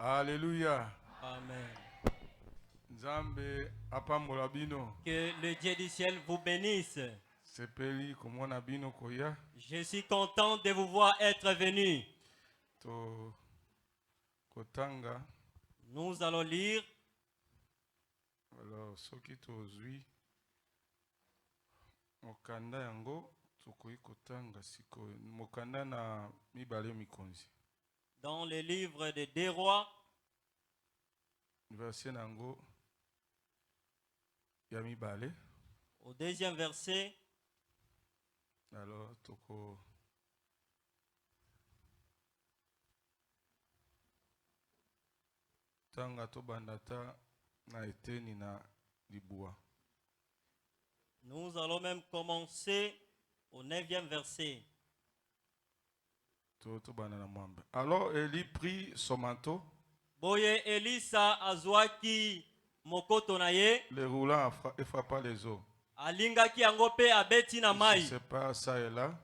Alléluia. Amen. Nzambe apambola bino. Que le Dieu du ciel vous bénisse. Sepeli komona bino koya. Je suis content de vous voir être venus. To kotanga. Nous allons lire. Alors soki tozwi mokanda yango tokoki kotanga sikoyo. Mokanda na mibale mikonzi. Dans le livre des 2 rois. Verset nango ya mibale. Au 2e verset. Alors toko tanga to bandata na eteni na libua. Nous allons même commencer au 9e verset. Alors Élie prit son manteau, Boye Elisa azwaki mokoto na ye, le roulant et frappa les eaux. alingaki yango pe abeti na mai. C'est pas ça et là.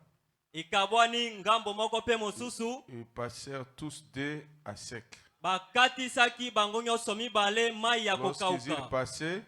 Ikabwani ngambo moko pe mosusu. Ils passèrent tous deux à sec. Bakatisaki bango nyonso mibale mai ya kokauka. Lorsqu'ils passaient,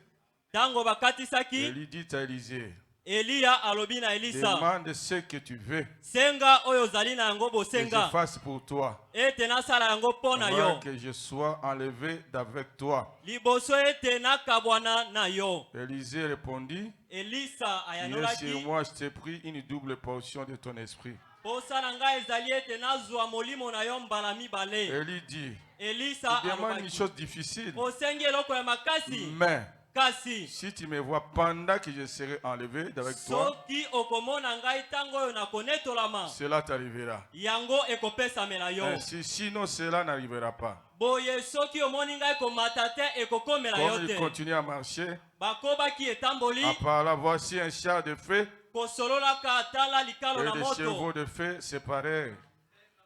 Tango bakatisaki, Élie dit à Élisée, Elia alobi na Elisa, demande ce que tu veux, senga oyo zali na yango que je bosenga, fasse pour toi, ete nasala yango pona yo, avant que je sois enlevé d'avec toi. liboso ete nakabwana na yo. Élisée répondit, Elisa viens ayanolaki, sur moi, je t'ai pris une double portion de ton esprit. posa na ngai ezali ete nazwa molimo na yo mbala mibale. Élie dit, Elisa il demande une alobaki, chose difficile, osengi eloko ya makasi, mais kasi si tu me vois pendant que je serai enlevé d'avec toi, soki okomona ngai tango oyo nakonetolama, cela t'arrivera. yango ekopesamela yo. Sinon, cela n'arrivera pas. Boye soki omoni ngai komata te ekokomela yo Comme il te. continue à marcher, Bakobaki etamboli, à part là, voici un char de feu kosololaka atala likalo et na des moto. chevaux de feu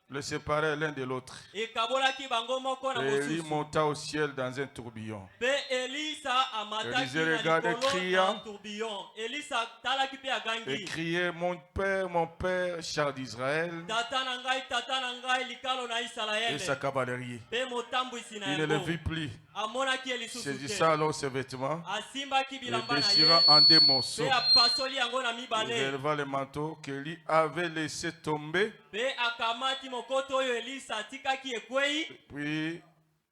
le séparèrent l'un de l'autre. Ekabolaki bango moko na Élie mosusu. monta au ciel dans un tourbillon. Pe Elisa amataki Élisée na regardait, likolo cria, na tourbillon. Elisa talaki pe Et agangi. criait, mon père, char d'Israël, Tata na ngai likalo na et Israele. sa cavalerie. Pe motambuisi na Il ne le yango. vit plus. Amonaki elisusu Saisissant te. alors ses vêtements, Asimbaki et bilamba na déchirant ye. en deux morceaux, Pe apasoli yango na il mibale. releva le manteau qu'Élie avait laissé tomber, Pe akamati mokoto oyo Elisa atikaki ekwei. puis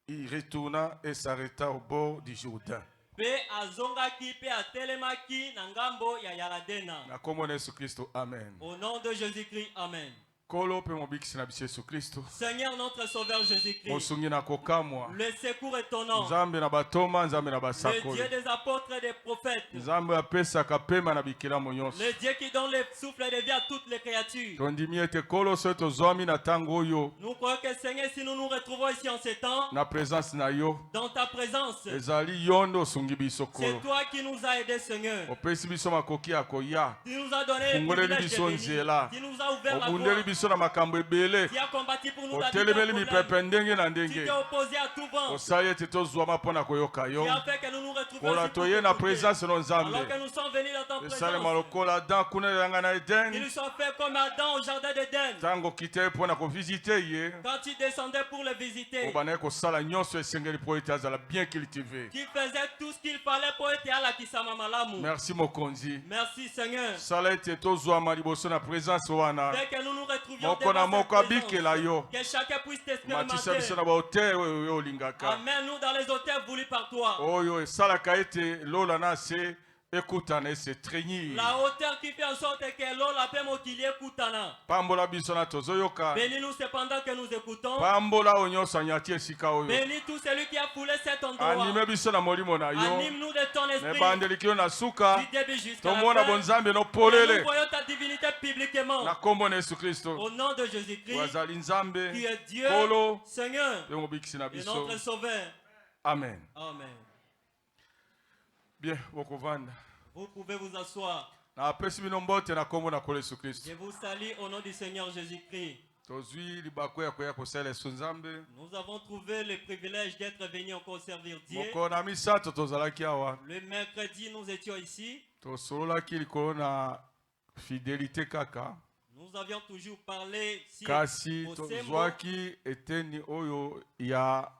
il retourna et s'arrêta au bord du Jourdain. Pe azongaki pe atelemaki na ngambo ya Yaladena. Na kombo na Yesu Kristo, amen. Au nom de Jésus-Christ, amen. Kolo pe mobikisi na biso Yesu Kristo. Seigneur notre Sauveur Jésus-Christ, Mosungi na kokamwa. le secours est ton nom. Nzambe na batoma, Nzambe na Le basakoli. Dieu des apôtres et des prophètes. Nzambe apesaka pema na bikelamu nyonso. Le Dieu qui donne le souffle de vie à toutes les créatures. Tondimi ete kolo so tozwami na tango oyo Nous croyons que Seigneur, si nous nous retrouvons ici en ce temps, na présence na yo dans ta présence, ezali yo nde osungi biso c'est kolo. toi qui nous as aidés, Seigneur. Opesi biso makoki ya koya. Tu nous as donné le Fungoleli privilège biso de nzela. venir. Tu nous as ouvert la Obundeli voie. biso na makambo ebele. Tu as combattu pour nous la vie des Otelemeli problèmes. mipepe ndenge na Tu ndenge. t'es opposé à tout vent. Osali ete tozwama mpo na koyoka yo. Tu as fait que nous nous retrouvions Kola ici pour toye na t'écouter. présence no Nzambe. Alors que nous sommes venus dans ton Esalema présence, lokola dan kuna elanga na ils Eden. nous sont faits comme Adam au jardin d'Éden. Tango okite mpo na kovisite ye. Quand tu descendais pour le visiter, Obanaye kosala nyonso esengeli mpo ete azala bien cultivé. tu faisais tout ce qu'il fallait pour être à la Kisama Malamu. Merci mokonzi. Merci Seigneur. Sala ete tozwama liboso na présence wana. Dès que nous nous retrouvions Moko na devant moko cette présence, abikela yo. que chacun puisse Matisa biso t'expérimenter. na bahotel oyo yo olingaka. Amène-nous dans les hôtels voulus par toi. Oyo esalaka ete lola na se ekutana ese trenyir. La hauteur qui fait en sorte que l'eau la paix mokilie kutana. Pambola biso na tozoyoka. Bénis-nous cependant que nous écoutons. Pambola oyo nyonso anyati esika oyo. Bénis tout celui qui a foulé cet endroit. Anime biso na molimo na yo. Anime-nous de ton Na esprit. ebandeliki yo na suka. Du début jusqu'à Tomona la fin. bonzambe no Que polele. nous voyons ta divinité publiquement. Na kombo na Yesu Kristo. Au nom de Jésus-Christ, Wazali Nzambe. qui est Dieu, Kolo. Seigneur, Pe mobikisi na et biso. notre Sauveur. Amen. Amen. Bien, bokovanda. Vous pouvez vous asseoir. Na apesi bino mbote na kombo na kolo Yesu Kristo. Je vous salue au nom du Seigneur Jésus-Christ. Tozwi libako ya koya kosala Yesu Nzambe. Nous avons trouvé le privilège d'être venus encore servir Dieu. Moko na misato tozalaki awa. Le mercredi, nous étions ici. Tosololaki likolo na fidélité kaka. Nous avions toujours parlé si Kasi au Sembo, tozwaki eteni oyo ya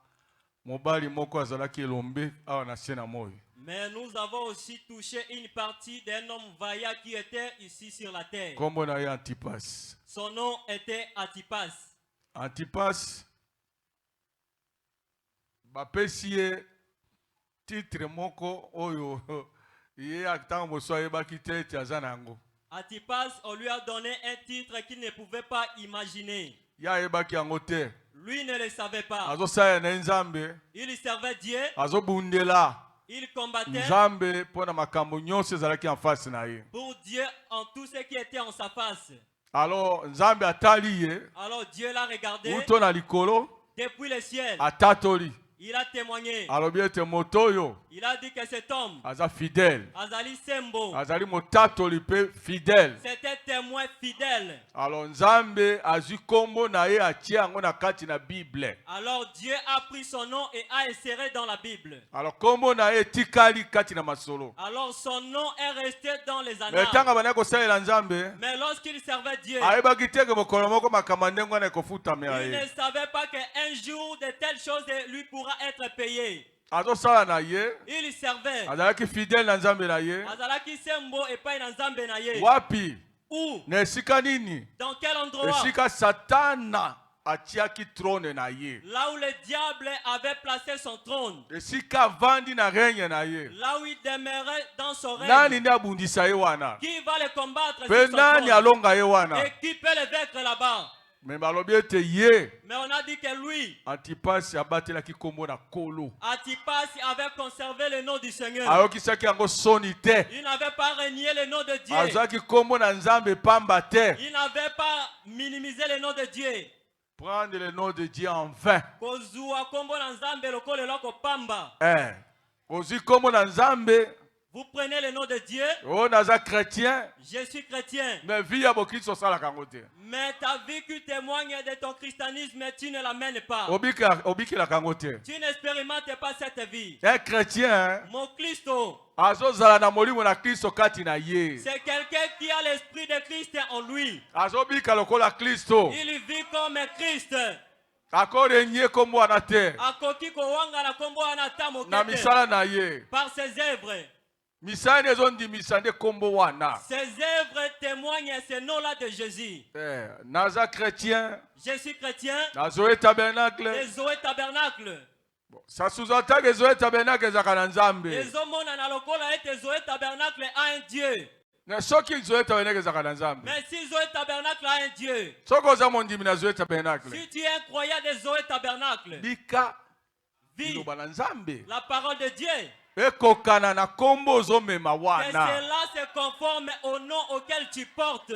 mobali moko azalaki elombe awa na se na moi. Mais nous avons aussi touché une partie d'un homme vaillant qui était ici sur la terre. Kombo na ye Antipas. Son nom était Antipas. Antipas bapesi ye titre moko oyo ye atango moso ayebaki te ete aza nango. Antipas, on lui a donné un titre qu'il ne pouvait pas imaginer. Ya ayebaki yango te. Lui ne le savait pas. Azosala na Nzambe. Il servait Dieu. Azobundela. Il combattait Nzambe pona makambo nyonso ezalaki en face na ye. pour Dieu en tout ce qui était en sa face. Alors Nzambe atali ye. Alors Dieu l'a regardé Uto na likolo. depuis le ciel. Atatoli. Il a témoigné. Alobi ete motoyo. Il a dit que cet homme, Aza fidèle. Azali Sembo, Azali motatoli pe fidèle. c'était témoin fidèle. Alors Nzambe azwi kombo na ye atie yango na kati na Bible. Alors Dieu a pris son nom et a inséré dans la Bible. Alors kombo na ye tikali kati na masolo. Alors son nom est resté dans les Mais annales. tanga bana ko salela Nzambe. Mais lorsqu'il servait Dieu, Ayebaki te ke mokolo moko makambo ndengo na kofuta me il ne ye. savait pas qu'un jour de telles choses lui pourra être payé. Azosala na ye. Il servait. Azalaki fidèle na Nzambe na ye. Azalaki Sembo et pas dans Nzambe na ye. Wapi? Où? Na esika nini? Dans quel endroit? Esika Satana atiaki trône na ye. Là où le diable avait placé son trône. Esika vandi na règne na ye. Là où il demeurait dans son règne. Nani ndi abundisa ye wana? Qui va le combattre Pe sur son nani trône? alonga ye wana? Et qui peut le vaincre là-bas? Mais balobi ete ye. Mais on a dit que lui, Antipas abatelaki kombo na kolo. Antipas, avait conservé le nom du Seigneur. Ayokisaki yango soni te. Il n'avait pas renié le nom de Dieu. Azwaki kombo na Nzambe pamba te. Il n'avait pas minimisé le nom de Dieu. Prendre le nom de Dieu en vain. Kozua kombo na Nzambe lokole loko pamba. Ozwi kombo na Nzambe. Vous prenez le nom de Dieu. Oh, naza chrétien. Je suis chrétien. Mais vie ya bokristo sala kango te. Mais ta vie qui témoigne de ton christianisme, tu ne l'amènes pas. Obiki la kango te. Tu n'expérimentes pas cette vie. Un chrétien, Mon Christo, azozala na molimo na Kristo kati na ye. c'est quelqu'un qui a l'esprit de Christ en lui. Azobika lokola Kristo. Il vit comme Christ. Akorenye kombo wana te. Akoki kowanga na kombo anata Na mokete. misala na ye. Par ses œuvres. Misala ezondimisa nde kombo wana. Ses œuvres témoignent ce nom-là de Jésus. Naza chrétien. Je suis chrétien. Nazoe tabernacle. Les Zoé tabernacle. Ça sous-entend que Zoé tabernacle ezaka na Nzambe. Les homona na lokola ete Zoé tabernacle a un Dieu. Na soki Zoé tabernacle ezaka na Nzambe. Mais si Zoé tabernacle a un Dieu. Soko oza mondimi na Zoé tabernacle. Si tu es un croyant de Zoé tabernacle. Bika. Vis Liloba na Nzambe. la parole de Dieu. Ekokana na kombo ozomema Que wana. cela se conforme au nom auquel tu portes.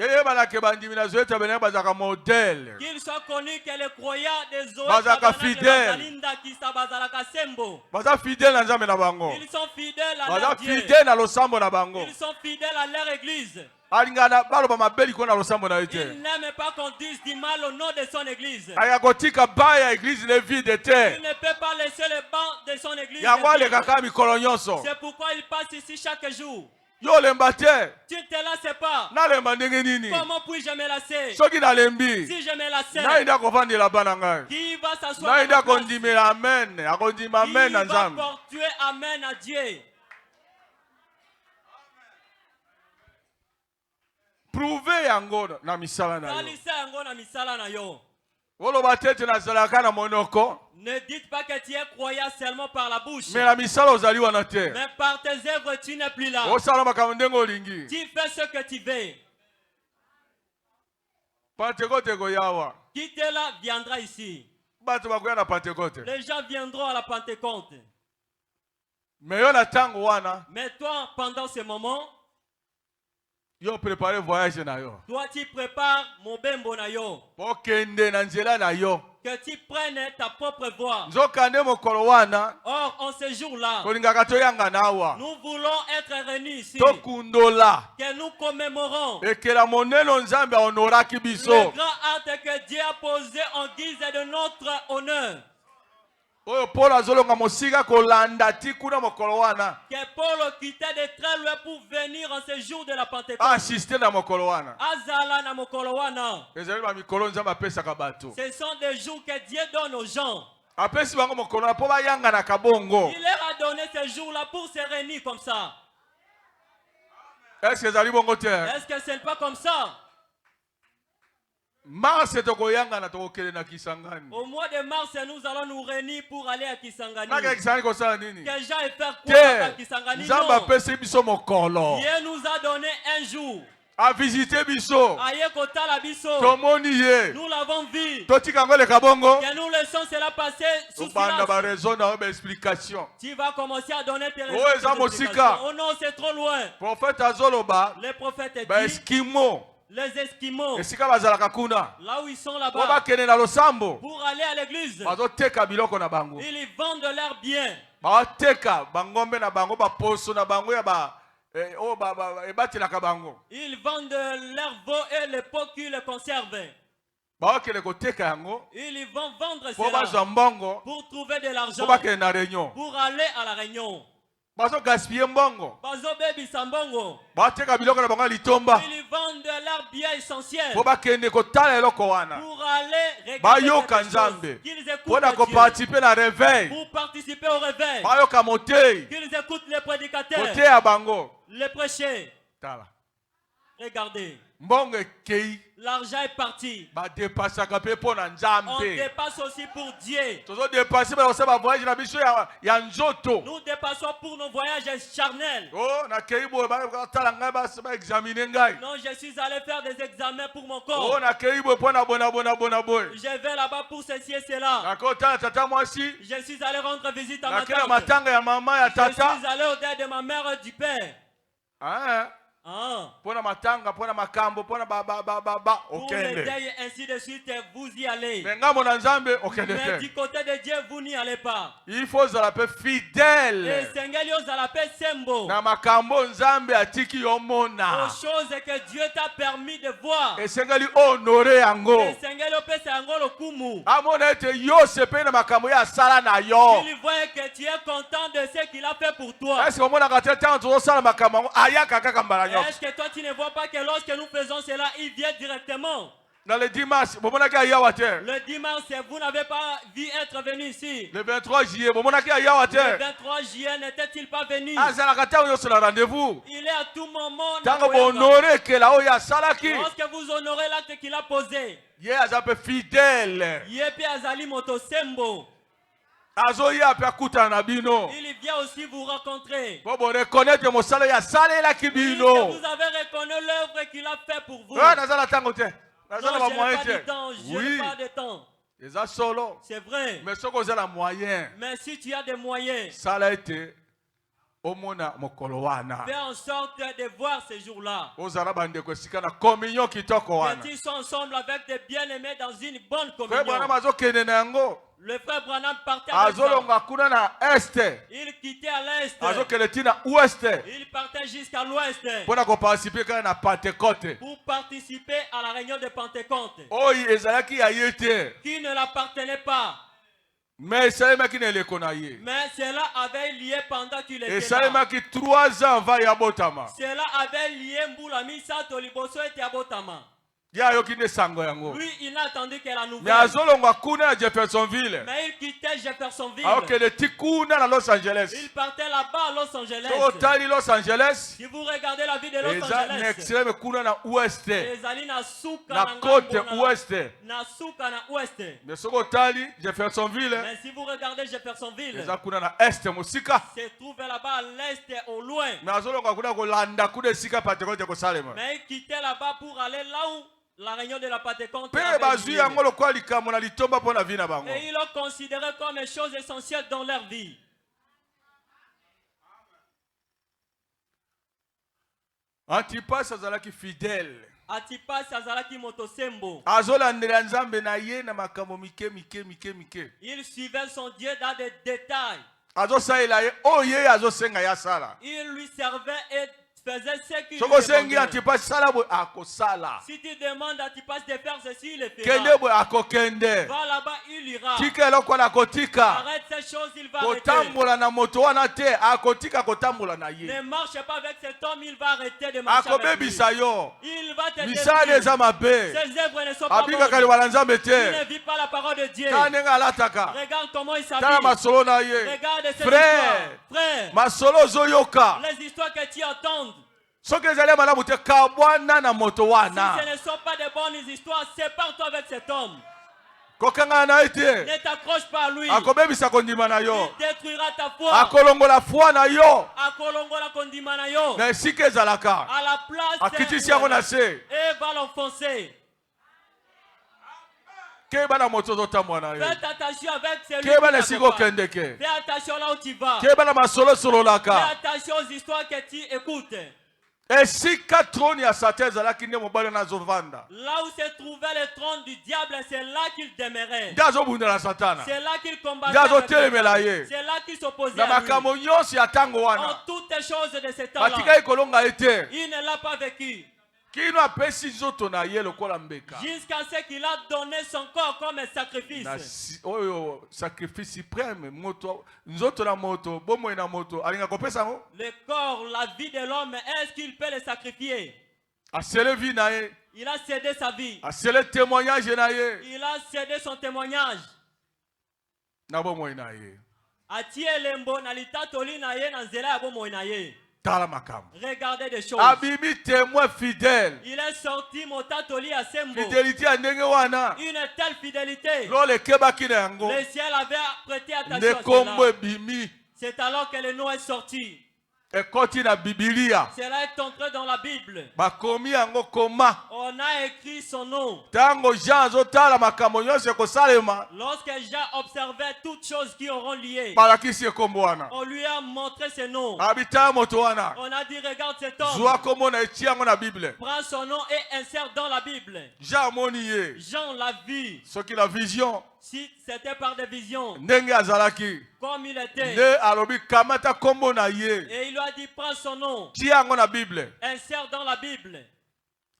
Eyebalake bandimi na Zoé tabernacle bazaka modèle. Qu'il soit connu que les croyants de Zoé Bazaka tabernacle fidèle. bazalinda kisa bazalaka sembo. Baza fidèle na Nzambe na bango. Ils sont fidèles à Baza leur Dieu. fidèle na losambo na bango. Ils sont fidèles à leur église. Alingana baloba mabeli ko na losambo na Ils ete. n'aiment pas qu'on dise du mal au nom de son église. Ayakotika baya église le vide te. Il ne peut pas laisser le banc de son église. Yango vide. aleka kaka mikolo nyonso. C'est pourquoi il passe ici chaque jour. Yo lemba te. Tu ne te lasses pas. Nalemba ndenge nini? Comment puis-je me lasser? Soki nalembi. Si je me lasse, Naenda kovandela bana ngai. qui va s'asseoir à Naenda ma place? kondimela amen. Akondima Qui amen na va Nzambe. porter amen à Dieu? Prouver yango na misala na yo. Salisa yango na misala na yo. Oloba tete nazalaka na monoko. Ne dites pas que tu es croyant seulement par la bouche. Mais la misala ozali wana te. Mais par tes œuvres, tu n'es plus là. Osala makambo ndenge olingi. Tu fais ce que tu veux. Pentecote koyawa. Qui t'est là viendra ici. Bato bakoya na Pentecote. Les gens viendront à la Pentecôte. Mais yo na tango wana. Mais toi, pendant ce moment, Yo préparer voyage na yo. toi, tu prépares mon bembo na yo. Pokende na nzela na yo. Que tu prennes ta propre voie. Nzokande mokolo wana. Or, en ce jour-là, Kolingaka toyanga nawa. nous voulons être réunis ici. Tokundola. Que nous commémorons Ekela monelo Nzambe honoraki le biso. grand acte que Dieu a posé en guise de notre honneur. Oyo Paul azolonga mosika kolanda ti kuna mokolo wana. Que Paul quittait de très loin pour venir en ce jour de la Pentecôte. Assister na mokolo wana. Azala na mokolo wana. Ezali ba mikolo Nzambe apesaka bato. Ce sont des jours que Dieu donne aux gens. apesi bango mokolo na po bayanga na kabongo. Il leur a donné ce jour-là pour se réunir comme ça. Est-ce que ezali bongo te? Est-ce que ce n'est pas comme ça? Mars tokoyanga na tokokele na Kisangani. Au mois de mars, nous allons nous réunir pour aller à Kisangani. Naka Kisangani kosala nini? Que Jean et faire quoi à Kisangani? Nzamba apesi biso mokolo. Dieu nous a donné un jour. A visiter biso. Aye kotala biso. Tomoni ye. Nous l'avons vu. Totika ngole kabongo. Que nous laissons cela passer sous Banda ba silence. raison na ba explication. Tu vas commencer à donner tes Oh, raisons. eza mosika. Oh non, c'est trop loin. Prophète azoloba. Les prophètes Ba disent, Eskimo. les Esquimaux, Esika bazalaka kuna. là où ils sont Po là-bas, bakene na losambo. pour aller à l'église, Bazoteka biloko na bango. ils y vendent leurs biens. Bateka bangombe na bango ba poso na bango ya ba ebatilaka bango. Ils vendent leurs veaux et les pots qui les conservent. Bakele koteka yango. Ils y vont vendre Po bazwa cela mbongo. pour trouver de Po l'argent, bakele na réunion. pour aller à la réunion. Bazo gaspiller mbongo. Bazo baby sambongo. Bateka biloko na bango litomba. Ils y vendent leurs biens essentiels Po bakende kotala eloko wana. pour aller Bayoka regarder quelque nzambe. chose, qu'ils écoutent Pona ko Dieu, participer na réveil. pour participer au réveil, Bayoka motei. qu'ils écoutent les prédicateurs, Kote ya bango. les prêcheurs. Tala. Regardez, Mbongo ekei. l'argent est parti. Ba dépasaka pe pona On nzambe. dépasse aussi pour Dieu. Tozo dépasser ba osaba voyage na biso ya nzoto. Nous dépassons pour nos voyages charnels. Oh, na kei bo ba tala ngai ba examiner ngai. Non, je suis allé faire des examens pour mon Oh, corps. na kei bo pona bona boy. Je vais là-bas pour ceci et cela. Na kota tata mwasi. Je suis allé rendre visite à Na ma kena tante. matanga ya mama ya Je tata. suis allé au deuil de ma mère et du père. Ah, Ah. pona matanga, pona makambo, pona ba Pour le okende. deuil, ainsi de suite, vous y allez. Mais ngambo na nzambe okende Mais te. du côté de Dieu, vous n'y allez pas. Il faut zala pe Et fidèle. Sengeli ozala pe sembo. Na makambo nzambe atiki yo mona. Aux choses que Dieu t'a permis de voir. Esengeli honorer yango. Et Sengeli opesa yango lokumu. Amona ete yo sepe na makambo ya sala na yo. Il voit que tu es content de ce qu'il a fait pour toi. Est-ce que omona kata tanto zo sala makambo ayaka kaka mbala nyo. Est-ce que toi tu ne vois pas que lorsque nous faisons cela, il vient directement? Dans le dimanche, bomona ka yawa te. Le dimanche, vous n'avez pas vu être venu ici. Le 23 juillet, bomona ka yawa Le te. 23 juillet, n'était-il pas venu? Azala kata yo sur le rendez-vous. Il est à tout moment. dans Tango le voyage. honorer que la oya salaki. Lorsque vous honorez l'acte qu'il a posé, Ye azape fidèle. Yepi Azali Motosembo, Azo ye ape akuta na bino. il vient aussi vous rencontrer. Bobo reconnaître mosala ya salela Oui, que kibino. vous avez reconnu l'œuvre qu'il a fait pour vous. Ah, nazala tango te. Non, Nazala ba je n'ai moyen pas de te. temps, je n'ai Oui. pas de temps. Eza solo. C'est vrai. Mais soko zala moyen. Mais si tu as des moyens, Sala ete omona mokolo wana. fais en sorte de voir ces jours-là. Ozala bande ko sika na communion kitoko wana. Que tu sois ensemble avec des bien-aimés dans une bonne Frère Branham communion. azo kende na yango. Le frère Branham partait avec ça. Azolonga kuna na este. Il quittait à l'est. Azo kende tina oueste. Il partait jusqu'à l'ouest Pona ko participer kana na Pentecôte. pour participer à la réunion de Pentecôte Oyi ezalaki ya yete. qui ne l'appartenait pas. Mais esalemaki na eleko na ye. Mais cela avait lié pendant qu'il était là. Esalemaki 3 ans va ya botama. Cela avait lié Mboula Misato Liboso et Abotama. Ya yoki ne sango yango. Lui, il n'a attendu que la Mais nouvelle. azolonga kuna na Jeffersonville. Mais il quittait Jeffersonville. Akende tikuna na Los Angeles. Il partait là-bas à Los Angeles. So tali Los Angeles. Si vous regardez la vie de Los Eza Angeles, nextreme kuna na oueste. ezali na suka Na na côte ngambo na- oueste. na suka na ouest. Mais soko tali Jeffersonville. Mais si vous regardez Jeffersonville, Eza kuna na est mosika. se trouve là-bas à l'est, au loin. Mais azolonga kuna kolanda kuna esika Pentecôte ko salema. Mais il quittait là-bas pour aller là où la réunion de la Pentecôte Pe avait bazui lieu. yango lokwa likambo na litomba pona vi na bango. Et ils l'ont considéré comme une chose essentielle dans leur vie. Antipas azalaki fidèle. Antipas azalaki Motosembo. Azolandela nzambe na ye na makambo mike. Il suivait son Dieu dans des détails. Azosalela ye oye azosenga ya sala. Il lui servait et faisait ce qu'il lui Soko sengi demandait. Antipas sala bo akosala. Si tu demandes à Antipas de faire ceci, il le Kende fera. bo akokende. Va là-bas, il ira. Tika eloko na kotika. Arrête ces choses, il va arrêter. kotambola na moto wana te, akotika kotambola na ye. Ne marche pas avec cet homme, il va arrêter de marcher avec lui. Akobebisa yo. Il va te Misala détruire. eza mabe. Ses œuvres ne sont pas bonnes. Abika kali wala nzambe Il te. ne vit pas la parole de Dieu. Kanenga alataka. Regarde comment il Tala s'habille. masolo na ye. Regarde cette Frère. histoire. Frère, Masolo zoyoka. les histoires que tu entends, Soki ezali malamu te kabwana na moto si wana. ce ne sont pas de bonnes histoires, sépare-toi avec cet homme. Kokanga na ete. Ne t'accroche pas à lui. Akobebisa kondima na yo. Il détruira ta foi. Akolongola foi na yo. Akolongola kondima na yo. Na esika ezalaka. À la place, Akitisi yango na se. et va l'enfoncer. Keba na moto zotambola na ye. Fais attention avec celui qui Keba na esika t'accompagne. okende ke. Fais attention là où tu vas. Keba na masolo Fais sololaka. attention aux histoires que tu écoutes. Esika troni ya Satan ezalaki nde mobali na azovanda. Là où se trouvait le trône du diable, c'est là qu'il demeurait. Nde azobundela Satana. C'est là qu'il combattait. Nde avec azotelemela lui. ye. C'est là qu'il s'opposait Na à lui. makambo nyonso ya ntango En wana. toutes les choses de ce temps-là, Batikaki kolonga ye te. il ne l'a pas vécu. Kino apesi nzoto na ye lokola mbeka. Jusqu'à ce qu'il a donné son corps comme un sacrifice. Oyo sacrifice suprême moto nzoto na moto bomoi na moto alinga kopesa ngo. Le corps, la vie de l'homme, est-ce qu'il peut le sacrifier? Asele vie na ye. Il a cédé sa vie. Asele témoignage na ye. Il a cédé son témoignage. Na bomoi na ye. Atie lembo na litatoli na ye na nzela ya bomoi na ye. Tala makambo. Regardez des choses. Abimi témoin fidèle. Il est sorti motatoli à Sembo. Fidélité ya ndenge wana. Une telle fidélité. Lo le kebaki na yango. Le ciel avait prêté attention Ne à kombo cela. ebimi. C'est alors que le nom est sorti. Ekoti na Biblia. Cela est entré dans la Bible. Bakomi yango koma. On a écrit son nom. Tango Jean azotala makambo nyonso ekosalema. Lorsque Jean observait toutes choses qui auront lié, Balakisi ekombo wana. on lui a montré ses noms. Abita moto wana. On a dit, regarde cet homme. Zwa kombo na etia yango na Bible. Prends son nom et insère dans la Bible. Jean amoni ye. Jean l'a vu. Soki la vision. Si c'était par des visions, Ndenge azalaki. comme il était. Nde alobi kamata kombo na ye. Et il lui a dit, prends son nom. Tia yango na Bible. Insère dans la Bible.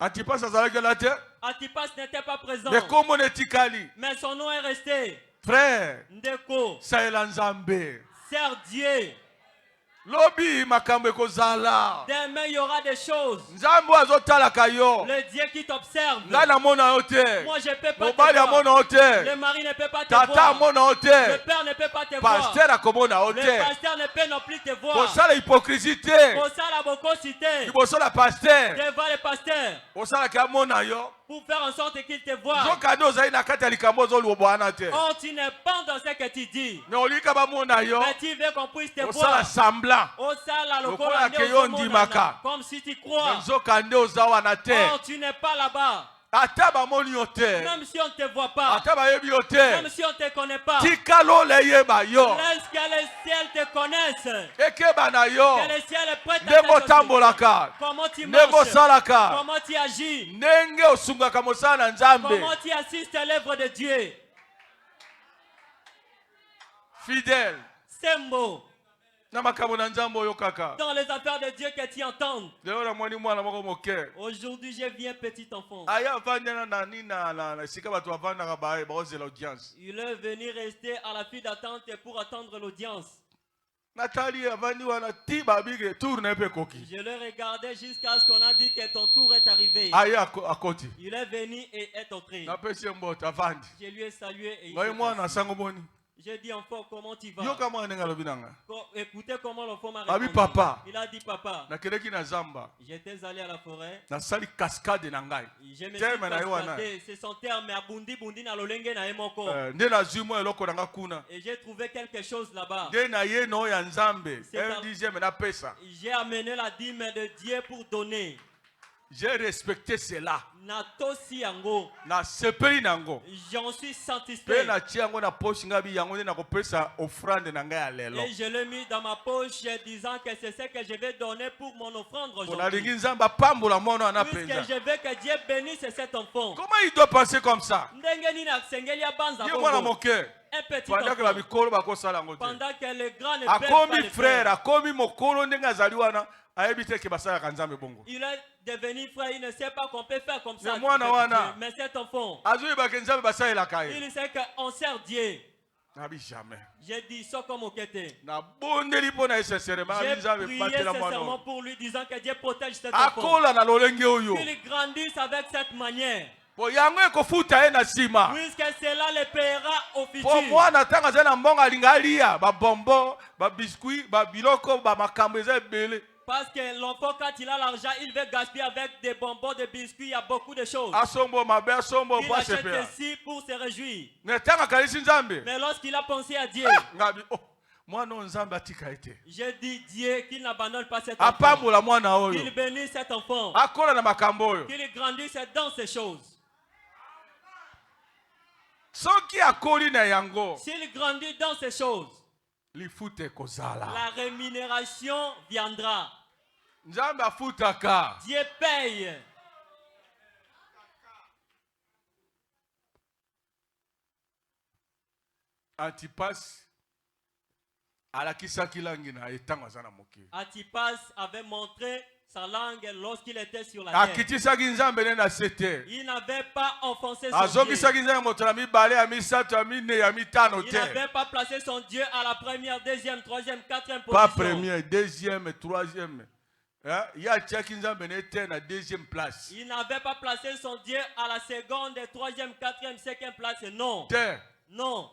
Antipas azalaki na te. Antipas n'était pas présent. De kombo netikali. Mais son nom est resté. Frère. Ndeko. Saela nzambe. Sers Dieu. Lobi makambo ekozala. Demain, il y aura des choses. Nzambe azotalaka yo. Le Dieu qui t'observe. Nga na mona yo te. Moi, je ne peux pas Mobali te voir. amona yo te. Le mari ne peut pas te Tata voir. amona yo Le te. père ne peut pas te voir. Pasteur akomona yo Le te. pasteur ne peut non plus te voir. Kosala hypocrisie te. Pour ça, la beaucoup cité. Liboso la pasteur. Devant le pasteur. Osalaki amona yo. Pour faire en sorte qu'il te voie. Zokande ozali na kati ya likambo ozoluwa wana te. Oh, tu n'es pas dans ce que tu dis. Mais olika bamona yo. Mais tu veux qu'on puisse te Osala voir. semblant. Oh, ça, la Lokola ke yo ndimaka. comme si tu crois. Mais nzokande oza wana te. Oh, tu n'es pas là-bas. Ata bamoni yo te. Même si on ne te voit pas. Ata bayebi yo te. Même si on ne te connaît pas. Tika lole yeba yo. Laisse que le ciel te connaisse. Ekeba na yo. Que le ciel est prêt à Ndenge te otambolaka. Comment tu Ndenge marches. osalaka. Comment tu agis. Ndenge osungaka mosala na Nzambe. Comment tu assistes à l'œuvre de Dieu. Fidèle. Sembo. Na makambo na Nzambe oyo kaka. Dans les affaires de Dieu que tu entends. Leo na mwani mwana moko moke. Aujourd'hui, je viens petit enfant. Aya avandela na nini na esika bato bavandaka baozela audience. Il est venu rester à la file d'attente pour attendre l'audience. Nathalie avandi wana ti babige tour na epe koki. Je le regardais jusqu'à ce qu'on a dit que ton tour est arrivé. Aya akoti. Il est venu et est entré. Na pesi mbota avandi. Je lui ai salué et il Ngai s'est mwana assis. sango boni. J'ai dit enfant, comment tu vas? Yoka mwana nga lobi nanga. Écoutez comment l'enfant m'a Abi répondu. papa. Il a dit papa. Na keleki na zamba. J'étais allé à la forêt. Na sali cascade na ngai. Je me suis Terme na yo wana. cascadé. C'est son terme à bundi bundi na lolenge na emoko. Nde na zwi mwa eloko nanga kuna. Et j'ai trouvé quelque chose là-bas. Nde na ye no ya Nzambe. C'est Un un- dixième na pesa. J'ai amené la dîme de Dieu pour donner. J'ai respecté cela. Natosi yango. Na sepeli nango. J'en suis Pe satisfait. na tia yango na poche ngabi yango nde na kopesa offrande na ngai ya lelo. Et je l'ai mis dans ma poche disant que c'est ce que je vais donner pour mon offrande Onalingi aujourd'hui. Nzambe apambola mwana wana Puisque penza. je veux que Dieu bénisse cet enfant. Comment il doit penser comme ça? Ndenge nini asengeli abanza Ye mwana bongo. moke. Un petit Pendant que enfant. la mikolo bakosala yango te. Pendant que les grands ne peuvent pas Akomi le frère, faire. akomi mokolo ndenge azali wana. Ayebi te ke basalaka Nzambe bongo. Il est devenu frère, il ne sait pas qu'on peut faire comme ça. Mais moi, avec wana. Dieu. Mais cet enfant, Azoyeba ke Nzambe basalelaka ye. il sait qu'on sert Dieu. jamais. J'ai dit ça comme au kété. Na bondeli pona sincèrement J'ai nzambe prié batela sincèrement mwana. pour lui, disant que Dieu protège cet enfant. Akola na lolenge oyo. Qu'il grandisse avec cette manière. Po yango ekofuta ye na sima. Puisque cela le paiera au futur. Po mwana tanga za na mbongo alinga alia ba bonbon, ba biscuit, ba biloko, ba makambo eza ebele. Parce que l'enfant, quand il a l'argent, il veut gaspiller avec des bonbons, des biscuits, il y a beaucoup de choses. Asombo mabe asombo Il pa achète sepela. ceci pour se réjouir. Ne tanga kalisi nzambe. Mais lorsqu'il a pensé à Dieu, Ngabi oh mwana nzambe atika ete. j'ai dit Dieu qu'il n'abandonne pas cet enfant. Apambola mwana oyo. Qu'il bénisse cet enfant. Akola na makambo oyo. Qu'il grandisse dans ces choses. Soki akoli na yango. S'il grandit dans ces choses, Lifute kozala. la rémunération viendra. Nzambe afutaka. Dieu paye. Antipas alakisaki langi na etango aza na moke. Antipas avait montré sa langue lorsqu'il était sur la terre. Akitisaki nzambe ne na sete. Il n'avait pas offensé son Dieu. Azokisaki nzambe moto na mibale ya misato ya mine ya mitano Il te. n'avait pas placé son Dieu à la première, deuxième, troisième, quatrième Pas position. première, deuxième, troisième. Il a tiaki nzambe ne te na deuxième place. Il n'avait pas placé son Dieu à la seconde, troisième, quatrième, cinquième place. Non. Te. Non.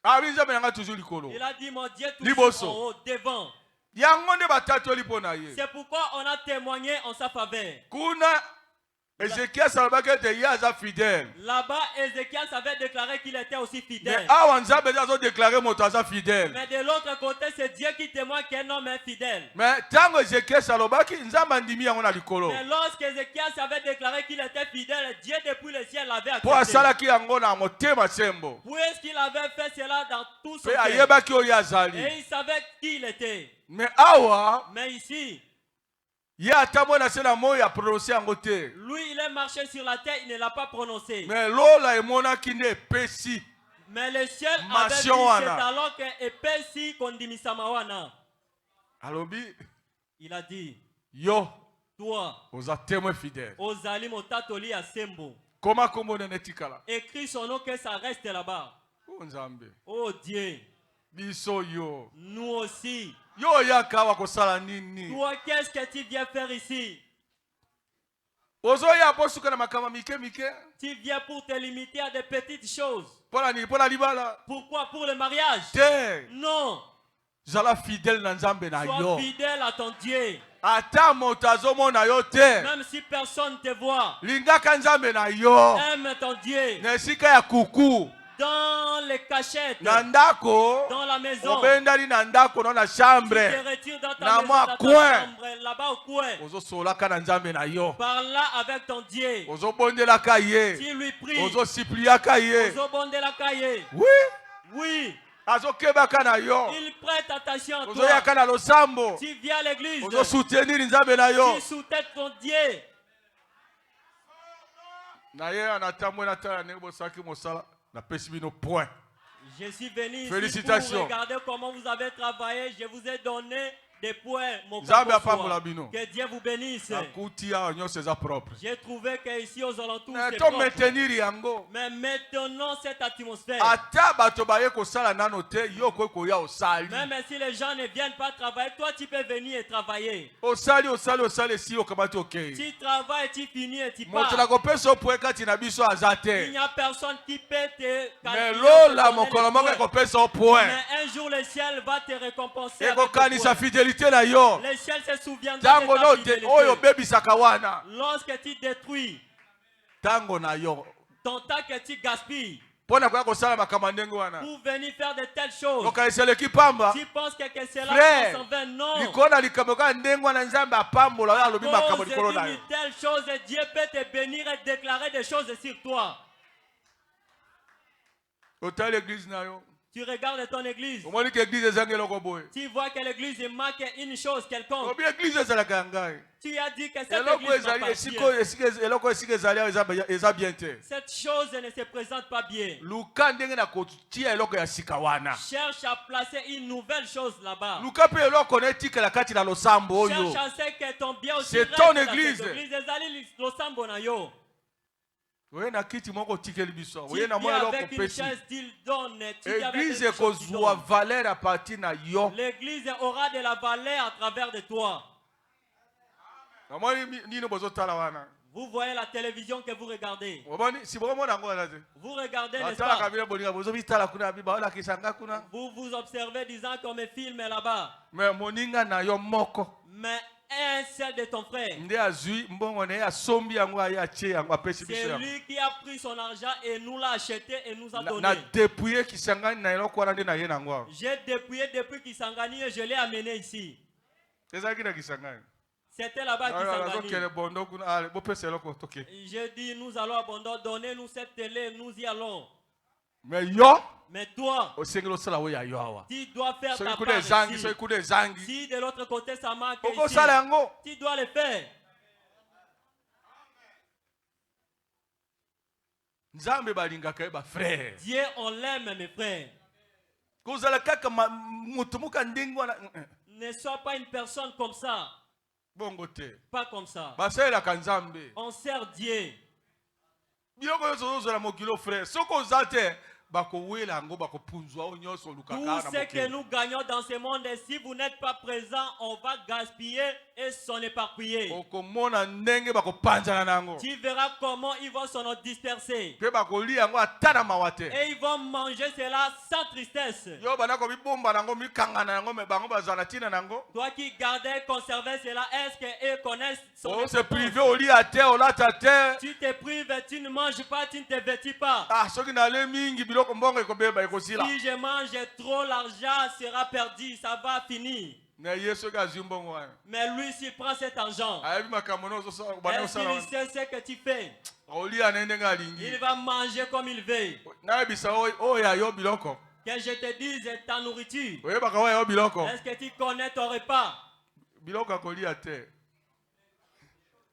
Abi nzambe yanga toujours likolo. Il a dit mon Dieu Liboso. toujours en haut, devant. Yango nde batatu lipo na ye. C'est pourquoi on a témoigné en sa faveur. Kuna Ézéchias alobaki ete ye aza fidèle. Là-bas, Ézéchias avait déclaré qu'il était aussi Mais fidèle. awa nzambe azo déclarer moto aza fidèle. Mais de l'autre côté, c'est Dieu qui témoigne qu'un homme est fidèle. Mais tango Ézéchias alobaki nzambe andimi yango na likolo. Mais lorsqu'Ézéchias avait déclaré qu'il était fidèle, Dieu depuis le ciel l'avait Po accepté. asalaki yango na motema sembo. Puisqu'il avait fait cela dans tout son Pe cœur. ayebaki oyo azali. Et il savait qui il était. Mais awa Mais ici, ye atambo na se na moyo ya prononcer yango te. lui, il est marché sur la terre, il ne l'a pas prononcé. Mais lola emonaki nde epesi. Mais le ciel avait vu Mation cet wana. alors que epesi kondimisama wana. Alobi Il a dit, yo toi, oza témoin fidèle. Ozali motatoli ya sembo. Koma kombo nene tikala. Écris son nom que ça reste là-bas. O nzambe. Oh Dieu, Biso yo. nous aussi. Yo yaka wa kosala nini? Toi, qu'est-ce que tu viens faire ici? Ozo ya posuka na makama mike mike. Tu viens pour te limiter à des petites choses. Pola ni pola libala. Pourquoi? Pour le mariage? Te. Non. Zala fidèle na nzambe na Sois yo. fidèle à ton Dieu. Ata moto azomona yo te. Même si personne ne te voit. Lingaka nzambe na yo. Aime ton Dieu. Na esika ya kuku. Dans les cachettes. Na ndako. Dans la maison. Obendali na ndako na Tu chambre. te retires dans ta Na maison, mwa dans ta coin. chambre, là-bas au coin. Ozo solaka na nzambe na yo. Parle là avec ton Dieu. Ozo bondelaka ye. Tu lui pries. Ozo sipliaka ye. Ozo bonde la cahier. Oui. Oui. Azo kebaka na yo. Il prête attention à Ozo toi. yaka na losambo. Tu viens à l'église. Ozo soutenir nzambe na yo. Tu soutiens ton Dieu. Na ye anatamwe na tala ne bosaki mosala na pesi bino point. Je suis venu ici Félicitations. pour regarder comment vous avez travaillé. Je vous ai donné des points. Mon Nzambe capo apambola soit. bino. Que Dieu vous bénisse. Akuti ya nyonso eza propre. J'ai trouvé qu'ici aux alentours, Mais c'est to propre. maintenir yango. Mais maintenant, cette atmosphère, Ata bato baye kosala nano te yo koya osali. même si les gens ne viennent pas travailler, toi tu peux venir et travailler. Osali si okamati okei. Tu travailles, tu finis et tu Moto na pars. kopesa point kati na biso Il azate. n'y a personne qui peut te Mais calculer, lola te donner mokolo les moko points. kopesa point. Mais un jour, le ciel va te récompenser. avec Ekokanisa des points. fidélité na yo. Le ciel se souviendra Tango de ta no te fidélité. oyo bebisaka wana. Lorsque tu détruis Tango na yo. ton temps que tu gaspilles Pona kwa kosala makambo ndenge wana. pour venir faire de telles choses, Okaliseleki pamba. tu penses que cela Frère, passe en vain. Non. likona likambo ka ndenge wana nzambe apambola oyo alobi makambo Cause likolo na yo. d'une telle chose, Dieu peut te bénir et déclarer des choses sur toi. Otali l'église na yo. Tu regardes ton église, Omoni ke église ezangi eloko boye. tu vois que l'église il manque une chose quelconque. Obi église ezalaka ngai. Tu as dit que cette Eloko église ezali m'appartient. eloko esika ezali eza bien te. Cette chose ne se présente pas bien. Luka ndenge na kotia eloko ya sika wana. Cherche à placer une nouvelle chose là-bas. Luka pe eloko na etikala kati na losambo oyo. Cherche à ce que ton bien aussi C'est reste ton dans cette église. église ezali losambo na yo. Oui, na kiti moko tikeli biso. Tu Oui, na viens moi avec une pesi. chaise, tu donnes. Tu viens avec Église quelque chose, tu ekozwa donnes. valeur à partir na yo. L'église aura de la valeur à travers de toi. Na moi ni no bozo tala wana. Vous voyez la télévision que vous regardez. Si bon na ngo na te. Vous regardez, n'est-ce Tala pas? kabila bolinga bozo bitala kuna biba ola kisanga kuna. Vous vous observez disant qu'on me filme là-bas. Mais moninga na yo moko. Mais un seul de ton frère. Nde azui mbongo ne ya sombi yango ya che yango apesi biso C'est yango. lui qui a pris son argent et nous l'a acheté et nous a donné. Na dépouiller kisangani na eloko wana nde na ye nango. J'ai dépouillé depuis Kisangani et je l'ai amené ici. Ezaki na kisangani. C'était là-bas Kisangani. J'ai dit, nous allons à Bondo, donnez-nous cette télé, nous y allons. Mais yo, mais toi, tu dois faire ta part ici. Si de l'autre côté ça manque ici, tu dois le faire. Dieu, on l'aime, mes frères. Ne sois pas une personne comme ça. Pas comme ça. On sert Dieu. Tout ce que nous gagnons dans ce monde, si vous n'êtes pas présent, on va gaspiller et s'en éparpiller. Tu verras comment ils vont s'en disperser. Et ils vont manger cela sans tristesse. Toi qui gardais, conservais cela, est-ce qu'ils connaissent son se priver au lit à terre, au lit à terre. Tu te prives, tu ne manges pas, tu ne te vêtis pas. Si je mange trop, l'argent sera perdu, ça va finir. Mais lui, s'il prend cet argent, est-ce qu'il sait ce que tu fais? Il va manger comme il veut. Que je te dise ta nourriture. Est-ce que tu connais ton repas?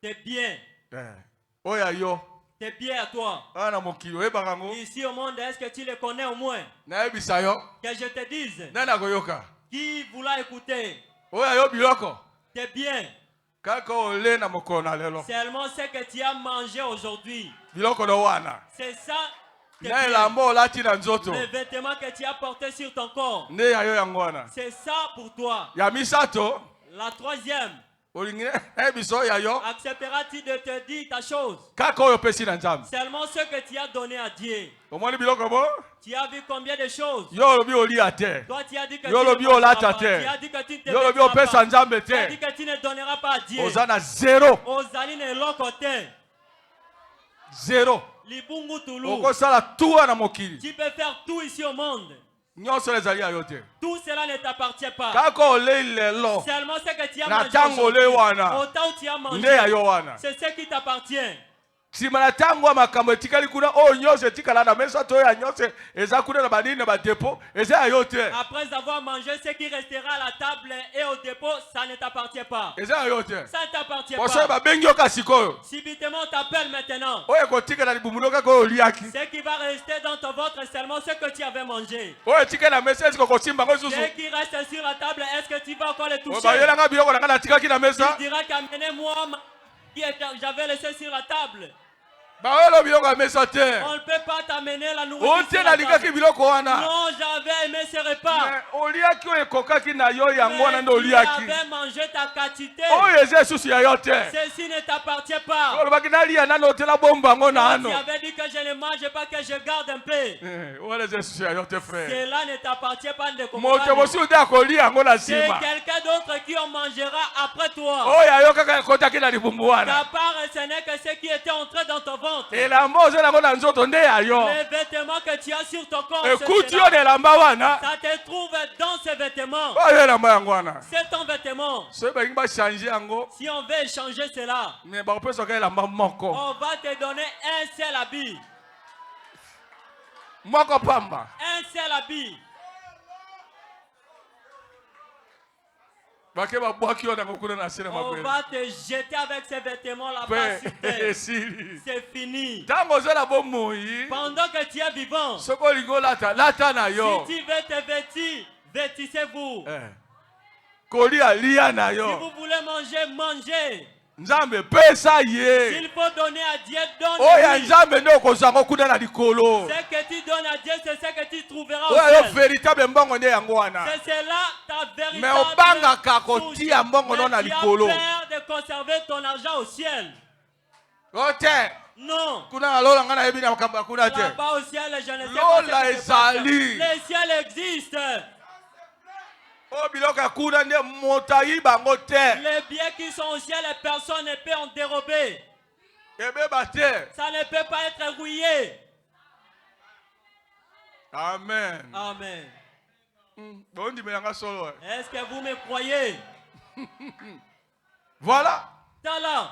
T'es bien. T'es bien à toi. Ici au monde, est-ce que tu le connais au moins? Que je te dise. Qui voulait écouter? T'es bien. Seulement ce que tu as mangé aujourd'hui. C'est ça. Le vêtement que tu as porté sur ton corps. C'est ça pour toi. La troisième. Accepteras-tu de te dire ta chose? Seulement ce que tu as donné à Dieu. Tu as vu combien de choses? Toi tu as dit que tu ne mangeras pas. Tu as dit que tu ne te vêtiras pas. Tu as dit que tu ne donneras pas à Dieu. Ozali ne lokote. Zéro. Libungu tulu. Tu peux faire tout ici au monde. Tout cela ne t'appartient pas. Seulement ce que tu as mangé aujourd'hui, au temps où tu as mangé, c'est ce qui t'appartient. Après avoir mangé, ce qui restera à la table et au dépôt, ça ne t'appartient pas. Ça ne t'appartient pas. Subitement, on t'appelle maintenant. Ce qui va rester dans ton ventre, c'est seulement ce que tu avais mangé. Ce qui reste sur la table, est-ce que tu vas encore le toucher? Tu diras qu'amenez-moi j'avais laissé sur la table. On ne peut pas t'amener la nourriture sur la table. Non, j'avais aimé ce repas. Mais tu avais mangé ta quantité. Ceci ne t'appartient pas. Tu avais dit que je ne mange pas, que je garde un peu. Cela ne t'appartient pas de comprendre. C'est quelqu'un d'autre qui en mangera après toi. Ta part, ce n'est que ce qui était entré dans ton ventre. Les vêtements que tu as sur ton corps, ça te trouve dans ces vêtements. C'est ton vêtement. Si on veut échanger cela, on va te donner un seul habit. Un seul habit. On va te jeter avec ces vêtements là-bas. C'est fini. Pendant que tu es vivant, si tu veux te vêtir, vêtissez-vous. Si vous voulez manger, mangez. Nzambe pesa ye. S'il faut donner à Dieu, donne. Oya Nzambe ndo kozango kuna na likolo. Ce que tu donnes à Dieu, c'est ce que tu trouveras au ciel. Oya véritable mbongo nde yango wana. C'est cela ta véritable. Mais obanga kakotia mbongo no na likolo. Tu as peur de conserver ton argent au ciel. Ote. Non. Kuna lola ngana yebi na makamba kuna te. Là-bas au ciel, je ne sais Lola pas ce qui se passe. ezali. Le ciel existe. O biloka kuna nde motayi bango te. Les biens qui sont au ciel, les personnes ne peuvent en dérober. Ebeba te. Ça ne peut pas être rouillé. Amen. Amen. Bondi melanga solo. Est-ce que vous me croyez? Voilà. Talent.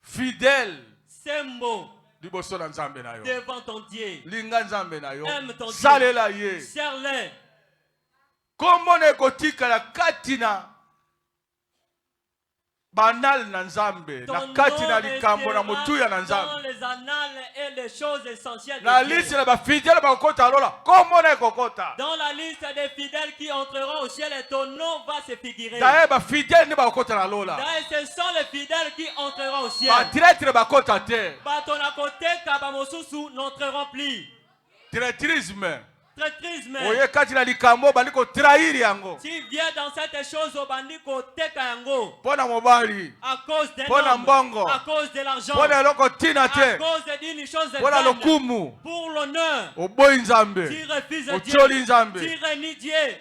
Fidèle. Sembo. Devant ton Dieu. Linga nzambe na yo. Aime ton Dieu. Salela ye. Serre-le. Comment ne kotika la katina banal na nzambe na katina likambo na mutuya na nzambe. Dans les annales et les choses essentielles. La liste na ba fidèles ba kokota lola. Comment ne kokota? Dans la liste des fidèles qui entreront au ciel, et ton nom va se figurer. D'ailleurs ba fidèles ne ba kokota na lola. D'ailleurs ce sont les fidèles qui entreront au ciel. Ba traître ba kota te. Ba ton à côté kaba mosusu n'entreront plus. Traîtrisme. Oye katina likambo baliko trahir yango. Tu viens dans cette chose au bandiko teka yango. Pona mobali. À cause de mbongo. À cause de l'argent. Pona loko tina te. À cause d'une chose de pona lokumu. Pour l'honneur. Oboyi nzambe. Tu refuses Dieu. Nzambe. Tu renies Dieu.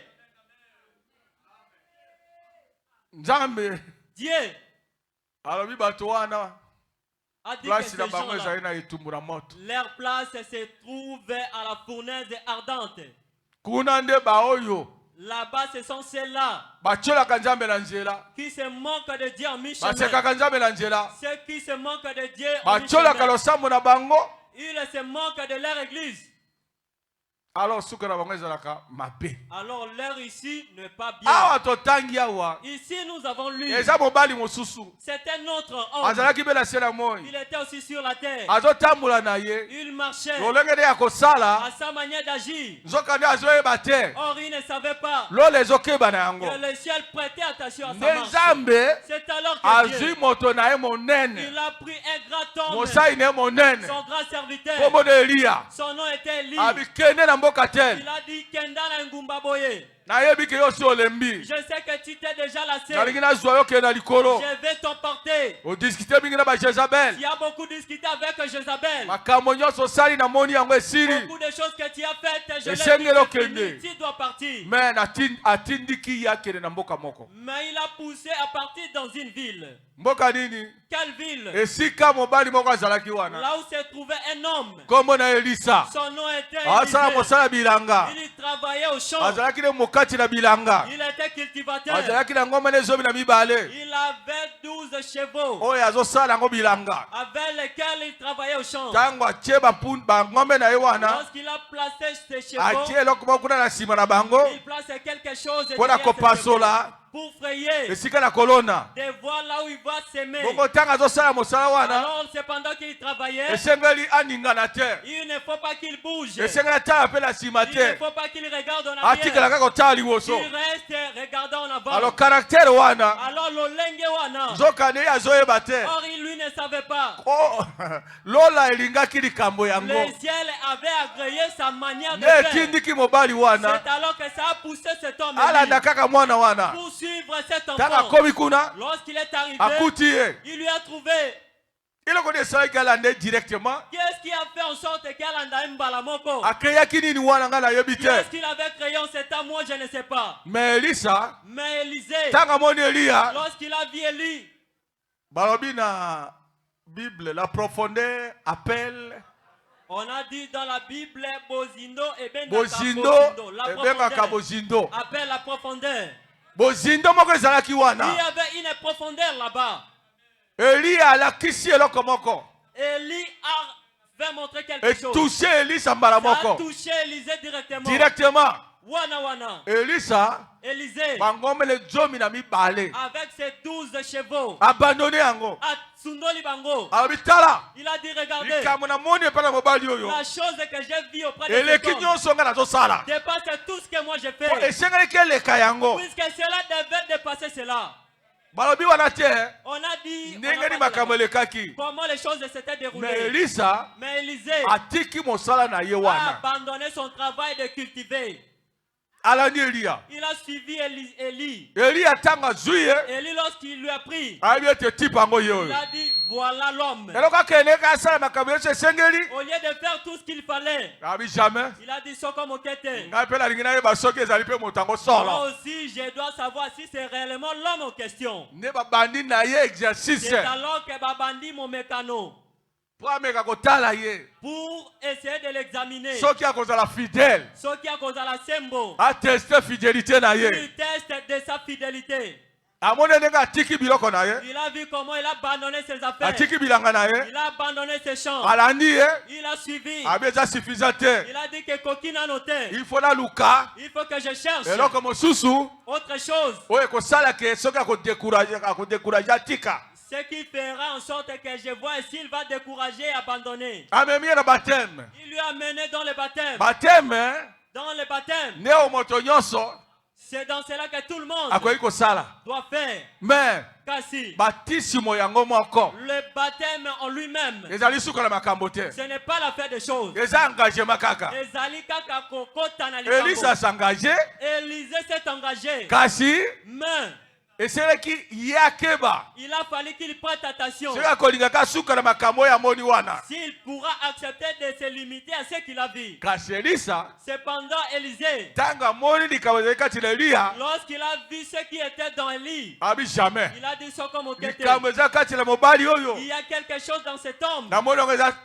Nzambe. Dieu. Alobi bato wana. Leur place se trouve à la fournaise ardente. Là-bas, ce sont ceux-là qui se moquent de Dieu en mi-chemin. Ceux qui se moquent de Dieu en mi-chemin. Ils se moquent de leur église. Alors l'heure ici n'est pas bien. Ici nous avons lu. C'est un autre homme. Il était aussi sur la terre. Il marchait à sa manière d'agir. Or il ne savait pas que le ciel prêtait attention à sa marche. C'est alors que Dieu, il a pris un grand homme, son grand serviteur. Son nom était Élie. Il a dit Kendana Ngumba Boye. Je sais que tu t'es déjà lassé. Je vais t'emporter. Il y a beaucoup discuté avec Jézabel. Beaucoup de choses que tu as faites, je l'ai dit, tu dois partir. Mais il a poussé à partir dans une ville. Quelle ville? Là où se trouvait un homme. Son nom était Élisée. Il travaillait au champ. Il était cultivateur. Il avait 12 chevaux avec lesquels il travaillait au champ. Lorsqu'il a placé ses chevaux, il place quelque chose pour frayer des voies là où il va s'aimer. Alors c'est pendant qu'il travaillait, il ne faut pas qu'il bouge. Il ne faut pas qu'il regarde en arrière. Il reste regardant en avant. Alors l'olenge wana. Or il lui ne savait pas. Le ciel avait agréé sa manière de faire. C'est alors que ça a poussé cet homme pour suivre cet enfant. Lorsqu'il est arrivé, il lui a trouvé. Qu'est-ce qui a fait en sorte qu'elle anda mbalamoko? Qu'est-ce qu'il avait créé en cet temps? Moi je ne sais pas. Mais Élisée, lorsqu'il a vu Élie, Bible, la profondeur appelle. On a dit dans la Bible, Bozindo et Bozindo. Appelle la profondeur. Il y avait une profondeur là-bas. Élie avait montré quelque chose. Ça a touché Élisée directement. Élisée, avec ses 12 chevaux, abandonné. Il a dit, regardez, la chose que j'ai vue auprès de cet homme dépasse tout ce que moi j'ai fait. Puisque cela devait dépasser cela. On a dit comment les choses s'étaient déroulées. Mais Élisée a abandonné son travail de cultiver. Il a suivi Élie. Élie, lorsqu'il lui a pris, il a dit voilà l'homme. Au lieu de faire tout ce qu'il fallait, il a dit ça comme au quête. Moi aussi, je dois savoir si c'est réellement l'homme en question. C'est alors que Babandi mon mécano. Pour essayer de l'examiner. Ce qui a causé la fidèle. Ce qui a causé la sembo. A testé fidélité. Il teste de sa fidélité. Il a vu comment il a abandonné ses affaires. Il a abandonné ses champs. Il a suivi. Il a dit que coquine a noté. Il faut que je cherche autre chose. Ce qui fera en sorte que je vois s'il va décourager et abandonner. Il lui a amené dans le baptême. Dans le baptême. C'est dans cela que tout le monde doit faire. Mais le baptême en lui-même, ce n'est pas l'affaire des choses. Élisée s'est engagé. Mais il a fallu qu'il prête attention. S'il pourra accepter de se limiter à ce qu'il a vu. Cependant, Élisée, lorsqu'il a vu ce qui était dans Élie, il a dit ça comme au quête. Il y a quelque chose dans cet homme.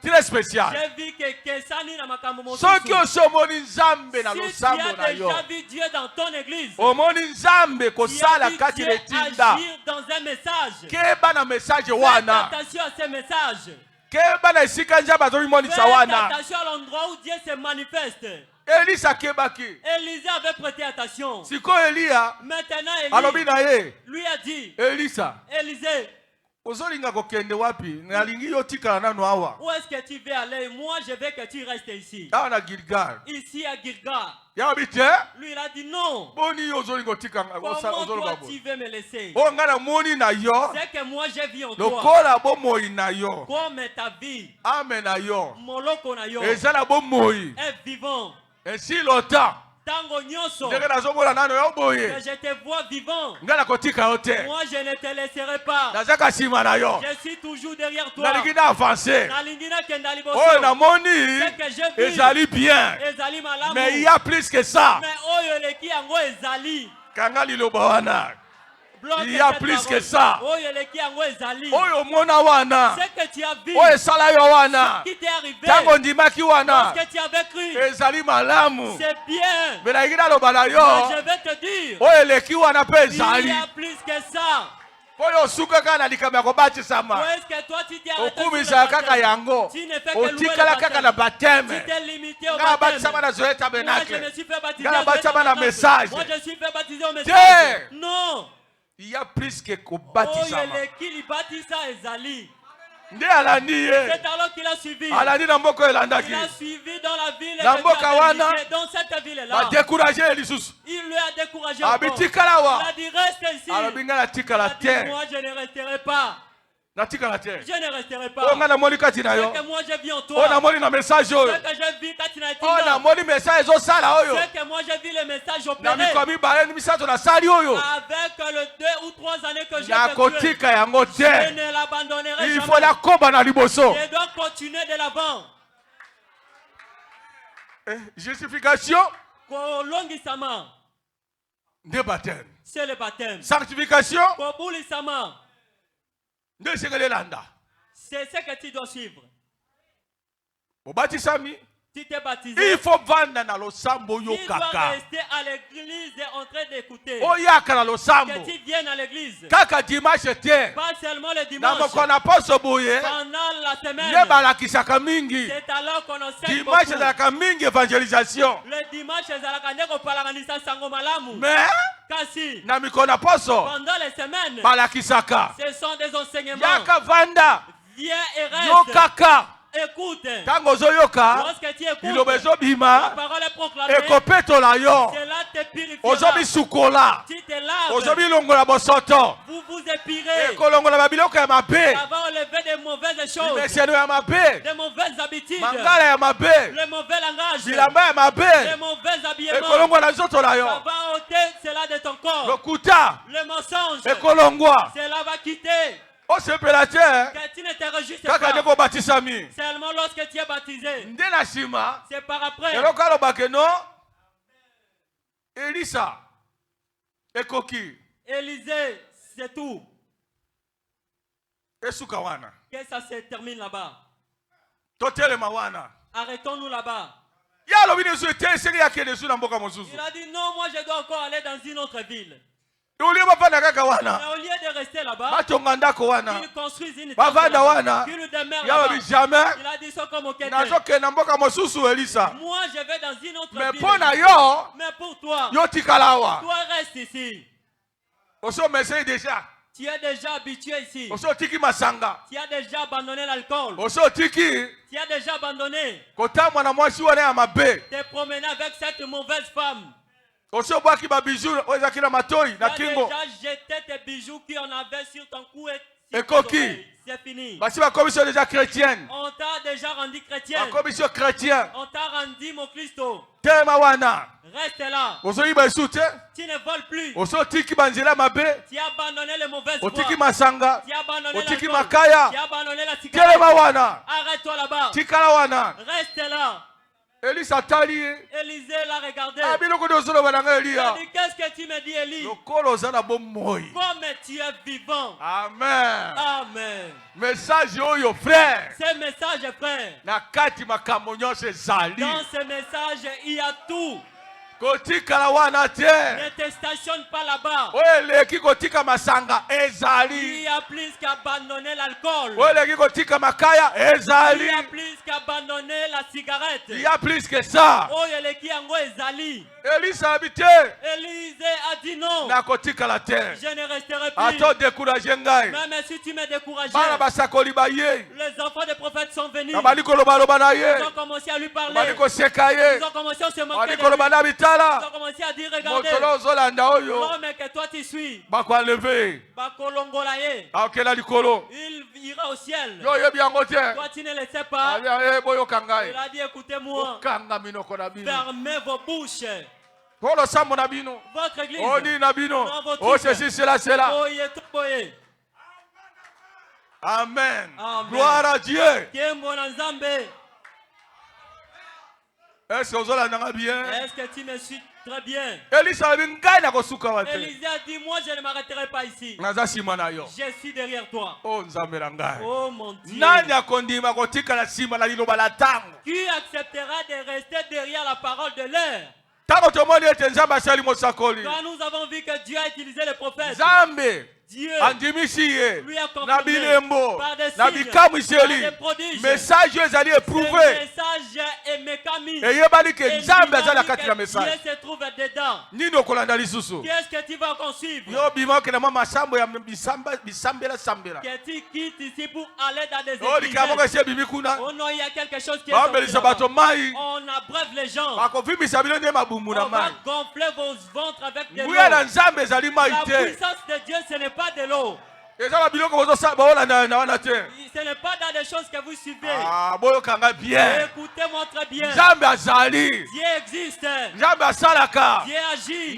Très spécial. J'ai vu que Sani na makamomo. Si tu as déjà vu Dieu dans ton église, agir dans un message. Faites attention à ces messages. Faites attention à l'endroit où Dieu se manifeste. Élisée avait prêté attention. Maintenant Élie lui a dit, Élisée, où est-ce que tu veux aller? Moi je veux que tu restes ici. Ici à Gilgal. Lui il a dit non. Comment toi tu veux me laisser? C'est que moi j'ai vu en toi. Comme ta vie. Moloko na yo est vivant. Et si longtemps que je te vois vivin, moi je ne te laisserai pas. Je suis toujours derrière toi. Et j'allais bien. Mais il y a plus que ça. Il y a plus que ça. Ce que tu as vu, ce qui t'est arrivé, ce que tu avais cru, c'est bien. Mais je vais te dire, il y a plus que ça. Où est-ce que toi tu t'es arrêté sur le baptême? Tu ne fais que louer le baptême. Tu t'es limité au baptême. Moi je me suis fait baptiser au message. Moi je suis fait baptiser au message. Non. Il y a plus que baptisé. C'est alors qu'il a suivi. Il a suivi dans la ville. Dans cette ville-là. Il lui a découragé. Il a dit reste ici. Il a dit moi je ne resterai pas. Je ne resterai pas. Ce que moi j'ai vu en toi. Ce que j'ai vu quand tu n'as ce que moi j'ai vu le message opérer. Avec les 2 ou 3 années que j'ai effectué, je ne l'abandonnerai jamais. Je dois continuer de l'avant. Justification. C'est le baptême. Sanctification. C'est ce que tu dois suivre. Tu t'es baptisé. Il faut rester à l'église en train d'écouter. Que tu viennes à l'église. Pas seulement le dimanche. Pendant la semaine. C'est alors qu'on enseigne beaucoup. Le dimanche, mais pendant les semaines, ce sont des enseignements. Viens et reste. Écoute. Lorsque tu écoutes, la parole est proclamée. Cela te purifie. Tu te laves. Vous vous épilez. dépirer. Ça va enlever des mauvaises choses. Des mauvaises habitudes. Le mauvais langage. Le mauvais habillement. Ça va ôter cela de ton corps. Le mensonge. Cela va quitter. Que tu ne te réjouisses pas. Seulement lorsque tu es baptisé. C'est par après. Élisée, c'est tout. Que ça se termine là-bas. Arrêtons-nous là-bas. Il a dit non, moi je dois encore aller dans une autre ville. Mais au lieu de rester là-bas, qu'il construise une tente, qu'il demeure là-bas. Il a dit ça comme au Kenya. Moi je vais dans une autre ville. Mais pour toi, toi reste ici. Tu es déjà habitué ici. Tu as déjà abandonné l'alcool. Tu as déjà abandonné. Te promener avec cette mauvaise femme. Tu as déjà jeté tes bijoux qu'on avait sur ton cou et sur ton oreille. C'est fini. On t'a déjà rendu chrétien. On t'a rendu mon Christo. Reste là. Tu ne voles plus. Tu as abandonné les mauvaises voies. Tu as abandonné l'alcool. Tu as abandonné la cigarette. Arrête-toi là-bas. Reste là. Élisée l'a regardé. Il a dit, qu'est-ce que tu me dis, Élie? Comme tu es vivant. Amen. Amen. Message yo frère. Ce message, frère. Dans ce message, il y a tout. Ne te stationne pas là-bas. Il y a plus qu'abandonner l'alcool. Il y a plus qu'abandonner la cigarette. Il y a plus que ça. Élisée a dit non. Je ne resterai plus. Même si tu me décourages. Les enfants des prophètes sont venus. Ils ont commencé à lui parler. Ils ont commencé à se moquer de lui. Ils ont commencé à dire, regardez, l'homme que toi tu suis, il ira au ciel. Toi tu ne le sais pas. Il a dit, écoutez-moi, fermez vos bouches. Votre église, Amen. Gloire à Dieu. Est-ce que tu me suis très bien? Élisée a dit, moi je ne m'arrêterai pas ici. Je suis derrière toi. Oh mon Dieu. Qui acceptera de rester derrière la parole de l'air? Quand nous avons vu que Dieu a utilisé les prophètes, Dieu lui a confirmé par des signes, par des prodiges. Message ezali éprouvé. Message est mécanique. Dieu se trouve dedans. Qu'est-ce que tu vas poursuivre? Que tu quittes ici pour aller dans des églises. Oh non, il y a quelque chose qui est sorti. On abreuve les gens. On va gonfler vos ventres avec de l'eau. La puissance de Dieu, ce n'est pas de l'eau. Ce n'est pas dans des choses que vous suivez. Écoutez-moi très bien. Dieu existe. Dieu agit.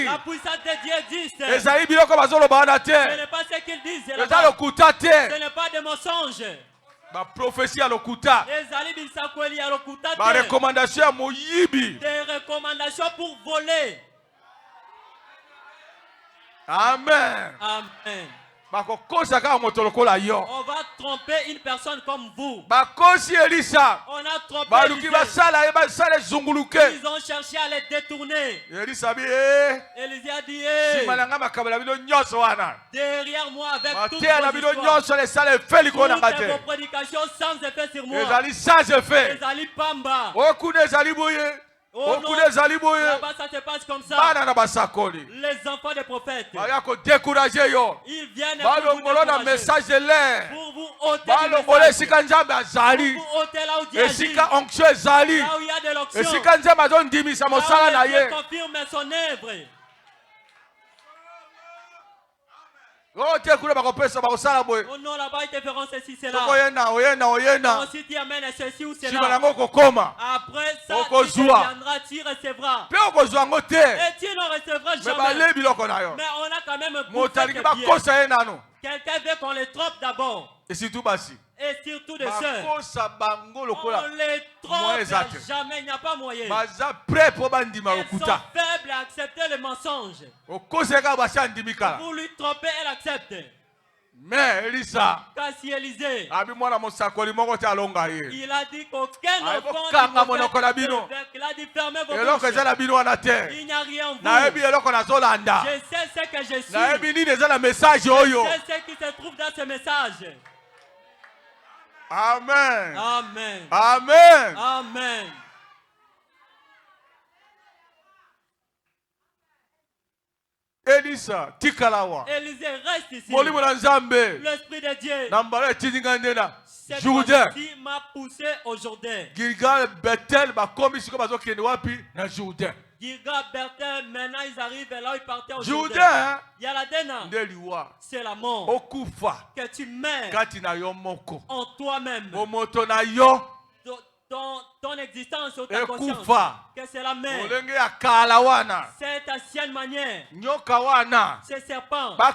La puissance de Dieu existe. Ce n'est pas ce qu'ils disent. Ce n'est pas des mensonges. Des recommandations pour voler. Amen. Amen. On va tromper une personne comme vous. On a trompé ils ont cherché à les détourner. Élisée a dit, derrière moi avec toutes vos prédications sans effet sur moi. Ezali pamba. Oh non, là-bas ça se passe comme ça. Les enfants des prophètes, ils viennent pour vous décourager, pour vous ôter du message, pour vous ôter là où Dieu agit, là où il y a de l'onction, là où Dieu confirme son œuvre. Oh non, là-bas, ils te feront ceci, cela. Ensuite, tu amènes ceci ou cela. Après ça, tu viendras, tu recevras. Et tu ne recevras jamais. Mais on a quand même quelqu'un veut qu'on les trompe d'abord. Et surtout basi. Et surtout de ceux. On les trompe jamais, il n'y a pas moyen. Ils sont faibles à accepter le mensonge. Vous lui trompez, elle accepte. Mais Elisa, Élisée, il a dit qu'aucun enfant il a dit fermez vos bouches. Il n'y a rien en vous. Je sais ce que je suis. Je sais ce qui se trouve dans ce message. Amen. Amen. Amen. Amen. Elisa, tikalawa. Élisée reste ici. L'Esprit de Dieu. Cette fois-ci m'a poussé au Jourdain. Gilgal, Bethel, na Jourdain. Gilgal, Bethel, maintenant ils arrivent là où ils partaient au Jourdain. Jourdain, il y a la dena. C'est la mort. Que tu meurs en toi-même. Ton existence ou ta conscience. Que c'est la mer. Cette ancienne manière. Ces serpents. On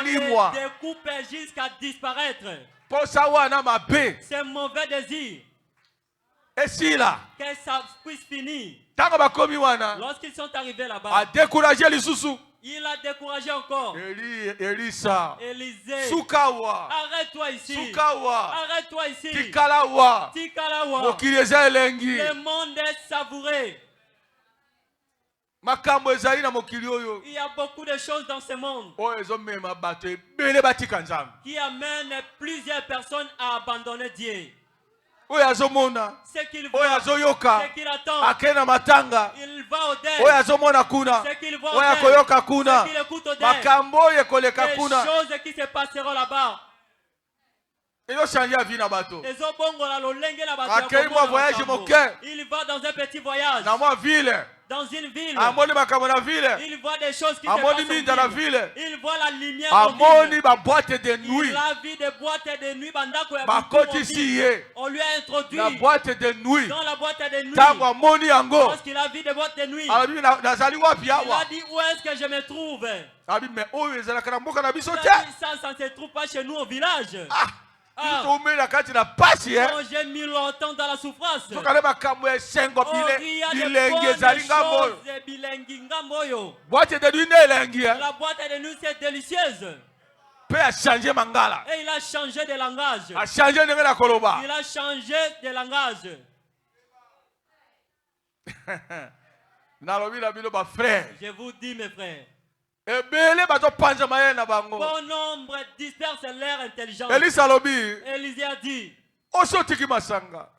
les découpe jusqu'à disparaître. C'est un mauvais désir. Et si là, que ça puisse finir. Lorsqu'ils sont arrivés là-bas, il a découragé encore. Elisa. Élisée. Sukawa. Arrête-toi ici. Sukawa. Arrête-toi ici. Tikalawa. Tikalawa. Le monde est savouré. Il y a beaucoup de choses dans ce monde qui amènent plusieurs personnes à abandonner Dieu. Ce qu'il voit, ce qu'il attend, il va au deuil. Ce qu'il voit au deuil, ce qu'il écoute au deuil, les choses qui se passeront là-bas. Il va dans un petit voyage. Dans une ville, il voit des choses qui se passent dans la ville. Il voit la lumière. Il a vu des boîtes de nuit. On lui a introduit dans la boîte de nuit. Lorsqu'il a vu des boîtes de nuit, il a dit où est-ce que je me trouve? Ça ne se trouve pas chez nous au village. J'ai mis longtemps dans la souffrance. Il y a des choses la boîte de nuit c'est délicieuse. Et il a changé de langage. Il a changé de langage. Je vous dis mes frères, bon nombre dispersent leur intelligence. Élisée a dit, tu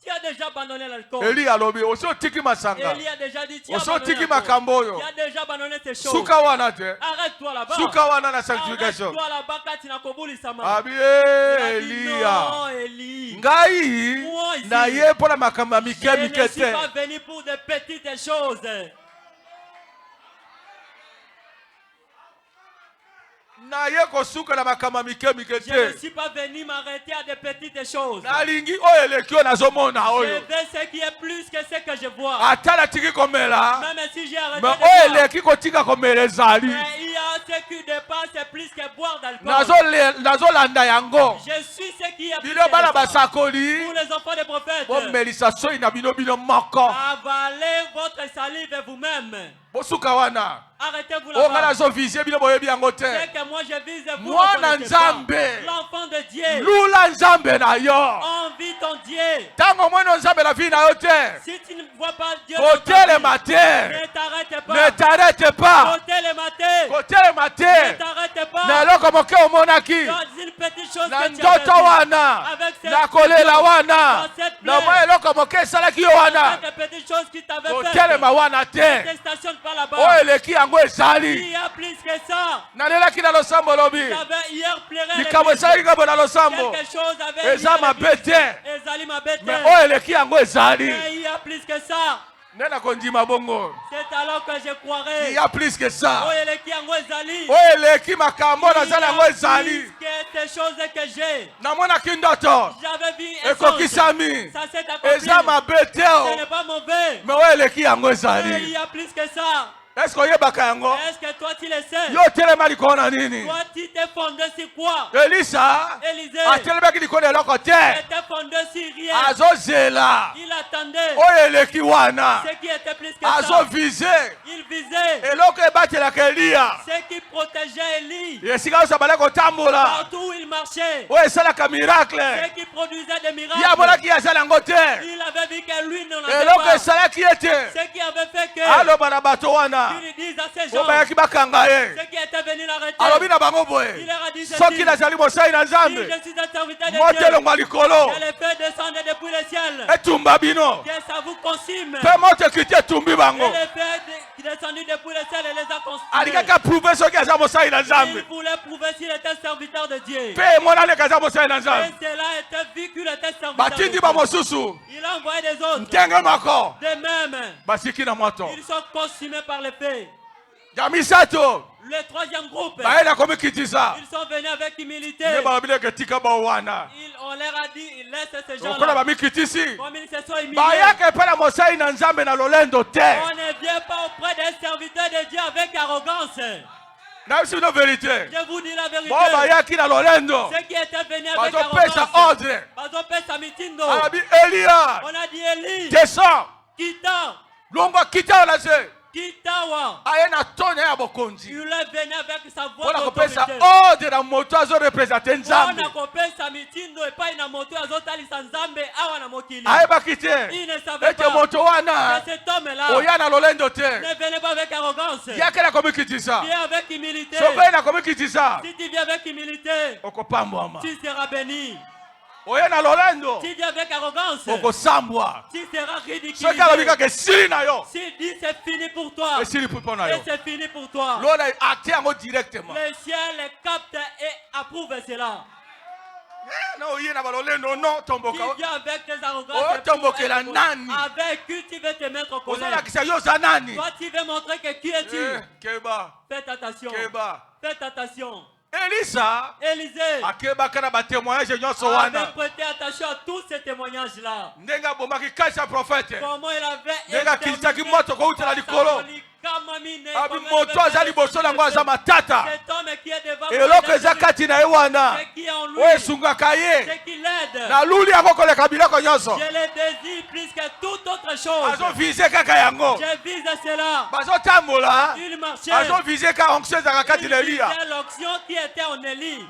as déjà abandonné l'alcool. Élie a déjà dit, tu as déjà abandonné ces choses. Arrête-toi là-bas. Arrête-toi là-bas quand tu n'as pas voulu ça. Non, Élie. Moi ici, je ne suis pas venu pour de petites choses. Je ne suis pas venu m'arrêter à des petites choses. Je veux ce qui est plus que ce que je vois. Même si j'ai arrêté de boire, il y a ce qui dépasse plus que boire d'alcool. Je suis ce qui est plus que pour les enfants des prophètes. Avalez votre salive vous-même. Arrêtez-vous là-bas. C'est que moi je vise vous, l'enfant de Dieu. Envie ton Dieu. Si tu ne vois pas Dieu, ne t'arrête pas. Côté le matin. Ne t'arrête pas. Dans une petite chose que tu as avec cette petite chose qui t'avait fait. Ne stationne pas là-bas. Il y a plus que ça. Hier pleuré quelque chose avec Ezali ma bête. Mais il y a plus que ça. C'est alors que je croirais. Il y a plus que ça. Il y a plus que ces choses que j'ai. J'avais vu un songe. Ça s'est accompli. Ce n'est pas mauvais. Mais il y a plus que ça. Est-ce que toi tu le sais? Toi tu t'es fondé sur quoi? Élisée était fondé sur rien. Il attendait ce qui était plus que ça. Il visait ce qui protégeait Élie. Partout où il marchait, ce qui produisait des miracles. Il avait vu que lui n'en avait pas. Ce qui avait fait que il dit à ces gens, ceux qui étaient venus l'arrêter, il leur a dit ceci, si je suis un serviteur de Dieu, je les fais descendre depuis le ciel, que ça vous consume, et les fait descendre depuis le ciel et les a consumés. Il voulait prouver s'il était serviteur de Dieu. Et cela était vu qu'il était serviteur de Dieu. Il a envoyé des autres. De même, ils sont consumés par le feu. Le troisième groupe, ils sont venus avec humilité. On leur a dit, laisse ces gens-là. Comme ils se sont humiliés. On ne vient pas auprès des serviteurs de Dieu avec arrogance. Je vous dis la vérité. Ceux qui étaient venus avec arrogance, on a dit Élie, descends. Kitawa. Il est venu avec sa voix d'autorité. Il ne savait pas que cet homme-là ne venait pas avec arrogance. Viens avec humilité. Si tu viens avec humilité, tu seras béni. Si tu viens avec arrogance, tu seras ridiculisé. S'il dit c'est fini pour toi, et c'est fini pour toi. Le ciel capte et approuve cela. Qui vient avec tes arrogances, avec qui tu veux te mettre en colère. Toi tu veux montrer que qui es-tu. Faites attention. Faites attention. Élisée avait prêté attention à tous ces témoignages-là. Comment il avait je le désire plus que toute autre chose. Je vise cela. Il marchait. Il visait l'onction qui était en Élie.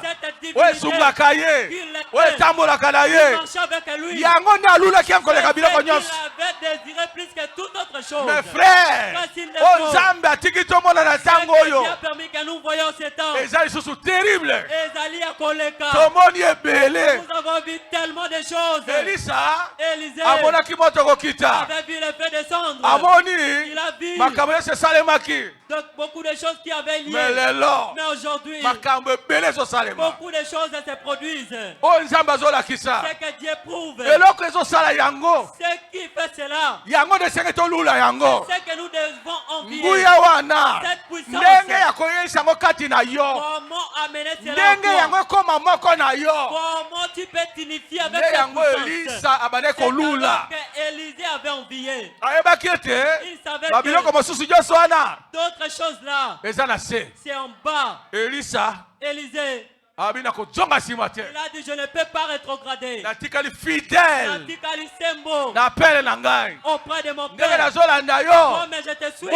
Cette divinité qu'il marchait avec lui. Il avait désiré plus que toute autre chose. Mes frères, Dieu a permis que nous voyions ces temps. terrible. Nous avons vu tellement de choses. Élisée avait vu le feu descendre. Il a vu beaucoup de choses qui avaient lieu. Mais aujourd'hui, beaucoup de choses se produisent. C'est que Dieu prouve. Ce qui fait cela, c'est ce que nous devons envier. Cette puissance. Comment amener cela en toi? Comment tu peux t'unifier avec cette puissance? C'est que Élisée avait envié. Il savait que d'autres choses là, c'est en bas. Élisée, il a dit je ne peux pas rétrograder. Fidèle auprès de mon père. Comme je te suis.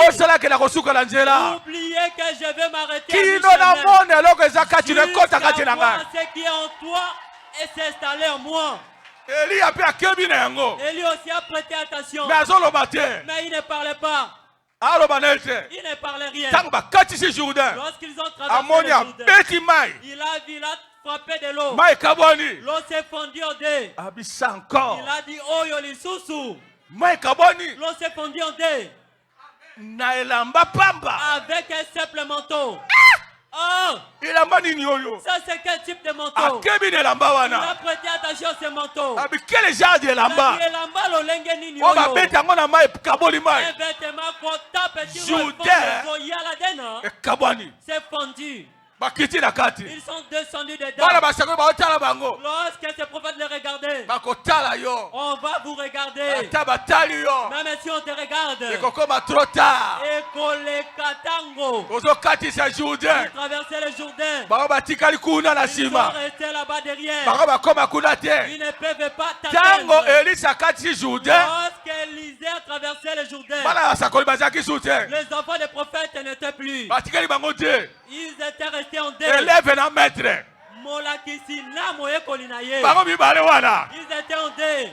Oubliez que je vais m'arrêter ce qui est en toi et s'installer en moi. Élie aussi a prêté attention. Mais il ne parlait pas. Il ne parlait rien. Lorsqu'ils ont traversé le Jourdain, il a frappé de l'eau. L'eau s'est fondue en deux. Il a dit Oyo lisusu. L'eau s'est fondue en deux. Avec un simple manteau. Il a mani yoyo. Ça c'est quel type de manteau? Il a prêté attention à ce manteau. Quel genre de lamba? On va mettre un mona mai kaboli mai. C'est fondu. Ils sont descendus dedans. Lorsque ces prophètes les regardaient, on va vous regarder. Même si on te regarde, et trop tard. Ils traversaient le Jourdain. Ils sont restés là-bas derrière. Ils ne peuvent pas t'atteindre. Lorsqu'Élisée a traversé le Jourdain, les enfants des prophètes n'étaient plus. Ils étaient restés en deuil. Ils étaient en deuil.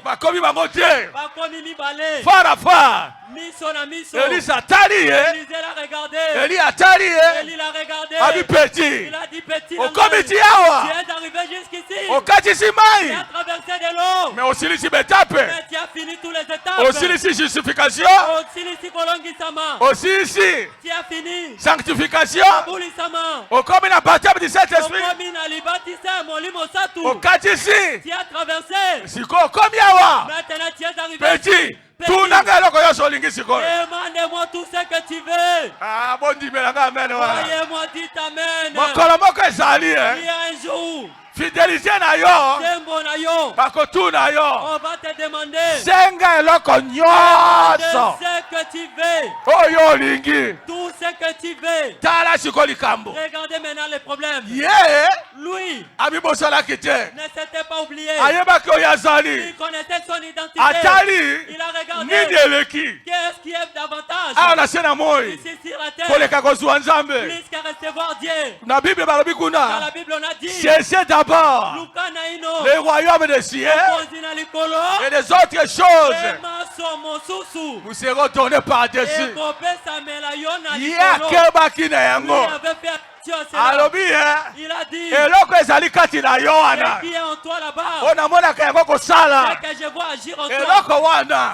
Miso na miso. Élisée l'a regardé. Il a dit petit. Tu es arrivé jusqu'ici. Tu as traversé de l'eau. Mais aussi tu as fini toutes les étapes. Aussi ici justification. Aussi ici tu as fini sanctification. Au comme la baptême du Saint-Esprit. Au ici tu as traversé. Maintenant tu es arrivé. Petit. Demandez-moi tout ce que tu veux. Croyez-moi, dites amen. Il y a un jour. Fidélité na yo. Bakotu na yo. On va te demander. Senga eloko nyoso. Ce que tu veux. Oyo lingi. Tout ce que tu veux. Tala shikoli kambo. Regardez maintenant les problèmes. Yeah. Lui. Abi bosala kite. Ne s'était pas oublié. Ayeba ko yazali. Il connaissait son identité. Atali. Il a regardé. Ni deleki. Qu'est-ce qui est davantage? Ah na sena moi. Ici sur la terre. Koleka ko zuwa nzambe. Plus qu'à recevoir Dieu. Na Bible balobi kuna. Dans la Bible on a dit. Cherchez d'abord les royaumes des cieux et les autres choses vous serez donnés par-dessus. Il a dit qui est en toi là-bas. Que je vois agir en toi.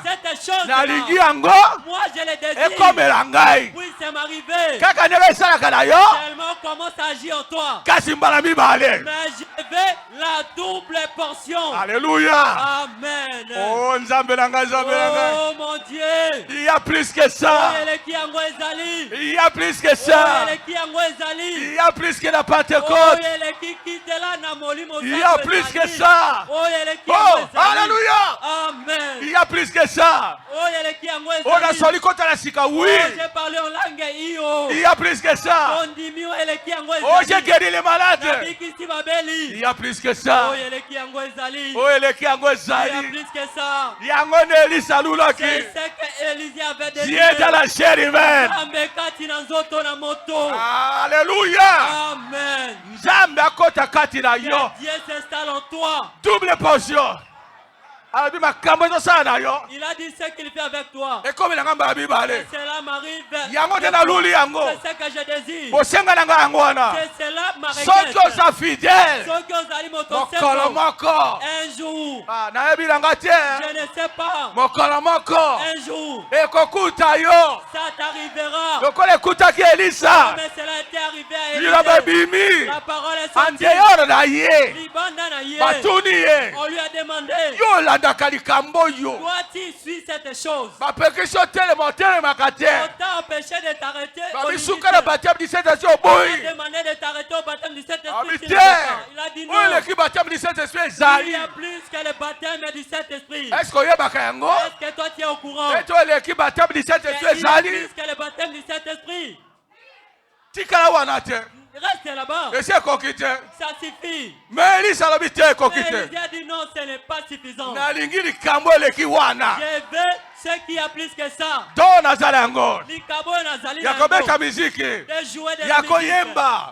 Cette chose là, moi je le désire. Oui, c'est m'arrivé. Tellement commence à agir en toi. Mais je vais la double portion. Alléluia. Amen. Oh mon Dieu. Il y a plus que ça. Il y a plus que ça. Il y a plus que la Pentecôte. Il y a plus que ça. Oh, alléluia. Amen. Il y a plus que ça. On a soli contre la sika, oui. J'ai parlé en langue. Il y a plus que ça. Oh, j'ai guéri les malades. Il y a plus que ça. Oh, il y a plus que ça. C'est ce que Élisée avait dit. Dieu est dans la chair humaine. Alléluia. Amen. Dieu s'installe en toi. Double portion. Il a dit ce qu'il fait avec toi. Et cela m'arrive. C'est ce que je désire. C'est cela ma requête. Fidèle. Un jour. Je ne sais pas. Un jour. Ça t'arrivera. Mais cela était arrivé à Élisée. La parole est sortie. On lui a demandé. Toi-tu suis cette chose. On t'a empêché de t'arrêter. On t'a demandé de t'arrêter au baptême du Saint-Esprit. Il a dit non. Il y a plus que le baptême du Saint-Esprit. Est-ce que toi tu es au courant? Il y a plus que le baptême du Saint-Esprit. Reste là-bas. Ça suffit. Mais Élisée a dit non, ce n'est pas suffisant. Je veux ce qui a plus que ça. De jouer de la musique,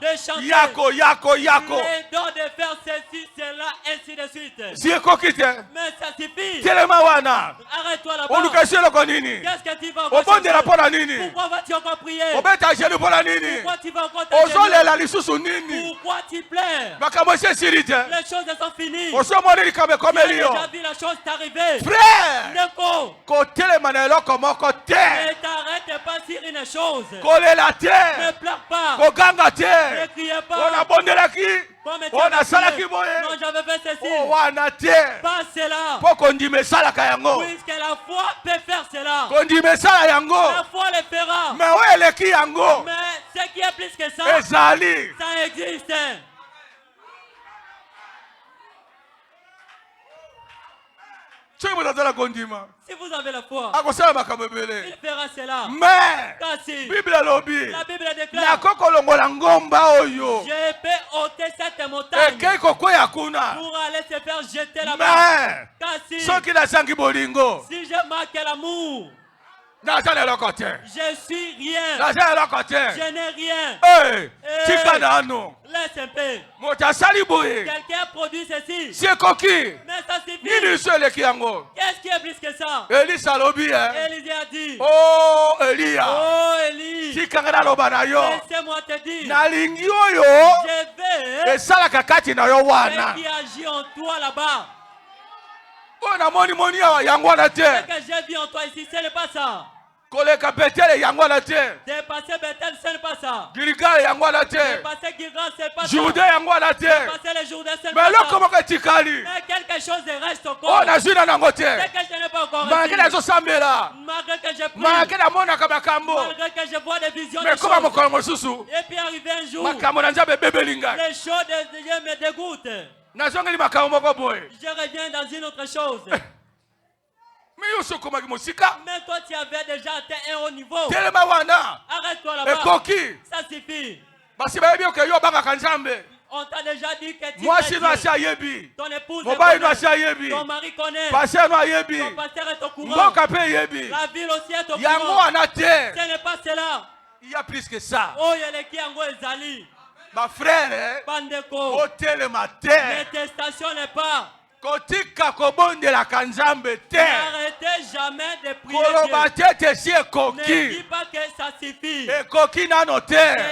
de chanter, les dons de faire ceci, cela, ainsi de suite. Mais ça suffit. Arrête-toi là-bas. Qu'est-ce que tu vas encore chercher? Pourquoi vas-tu encore prier? Pourquoi tu vas encore t'agir? Pourquoi tu pleures? Les choses sont finies. Tu as déjà vu la chose t'arriver. Frère, Neko. Ne t'arrête pas sur une chose. Ne pleure pas. Ne criez pas. Non, j'avais fait ceci. Pas cela. Puisque la foi peut faire cela. La foi le fera. Mais ce qui est plus que ça, ça existe. Si vous avez la foi, il fera cela. Mais la Bible déclare, je peux ôter cette montagne pour aller se faire jeter là-bas. Si je marque l'amour, je suis rien. Je n'ai rien. Laisse un peu. Quelqu'un produit ceci. Mais ça suffit. Qu'est-ce qui est plus que ça? Élie a dit. Oh Elia. Oh Élie. Laissez-moi te dire. Je vais. Ce qui agit en toi là-bas. Ce que j'ai vu en toi ici, ce n'est pas ça. Dépasser Bethel, ce n'est pas ça. Dépasser Gilgal, ce n'est pas ça. Dépasser les Jourdains, ce n'est pas ça. Mais quelque chose reste encore. C'est que je n'ai pas encore reçu. Malgré que je prie. Malgré que je vois des visions de choses. Et puis arrivé un jour, les choses de Dieu me dégoûtent. Je reviens dans une autre chose. Mais toi tu avais déjà atteint un haut niveau. Arrête-toi là-bas. Ça suffit. On t'a déjà dit que tu es ton épouse connaît, ton mari connaît, ton pasteur est au courant, la ville aussi est au courant. Ce n'est pas cela. Il y a plus que ça. Oh, il y a les qui en Ezali. Ma frère, Bandeko, ne t'estationne pas. N'arrêtez jamais de prier Dieu. Ne dis pas que ça suffit. Ce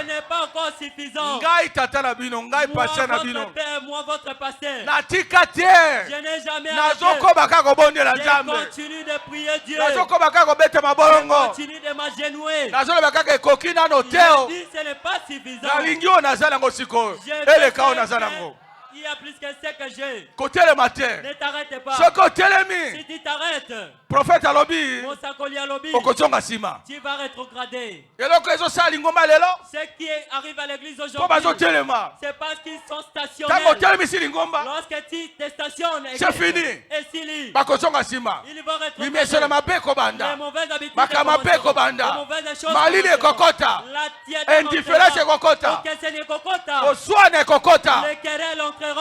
n'est pas encore suffisant. Moi, votre pasteur, je n'ai jamais arrêté. Je continue de prier Dieu. Je continue de m'agenouiller. Je dis ce n'est pas suffisant. Il y a plus que ce que j'ai. Ne t'arrête pas. Si tu t'arrêtes, prophète alobi, tu vas rétrograder. Ce qui arrive à l'église aujourd'hui, c'est parce qu'ils sont stationnés. Lorsque tu te stationnes, c'est fini. Et s'il ils vont rétrograder. Les mauvaises habitudes, les mauvaises choses, la indifférence, les querelles entreront. Les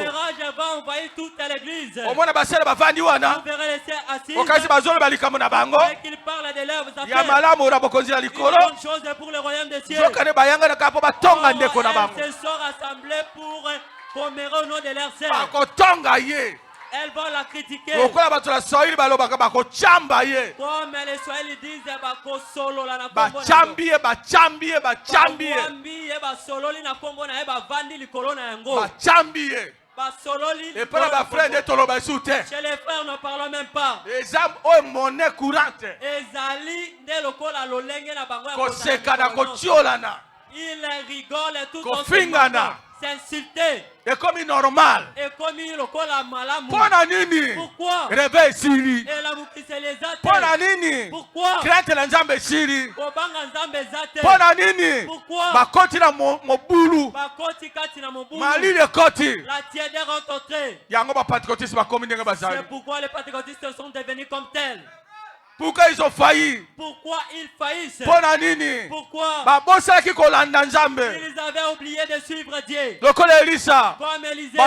mérages vont envahir toute l'église. Vous verrez les sœurs assises. Et qu'ils parlent de leurs affaires. Une bonne chose pour le royaume des cieux. Elles se sont rassemblées pour commémorer au nom de leur sœur. Elles vont la critiquer. Comme les Swahili disent, chez les frères, ne parlons même pas. Ils rigolent et tout s'insulter. Et comme normal. Et comme il pourquoi? Réveil Siri. Et la mukise les a. Pourquoi? Crainte la nzambe Siri. Kobanga nzambe zate. Pourquoi? Bakoti na mobulu. Bakoti kati na mobulu. Mali le koti. La tiède rencontrée. Yango ba pentecôtistes ba komi ndenge bazali. C'est pourquoi les pentecôtistes sont devenus comme tels. Pourquoi ils ont failli? Pourquoi ils faillissent? Pourquoi? Ils avaient oublié de suivre Dieu. Comme Élisée.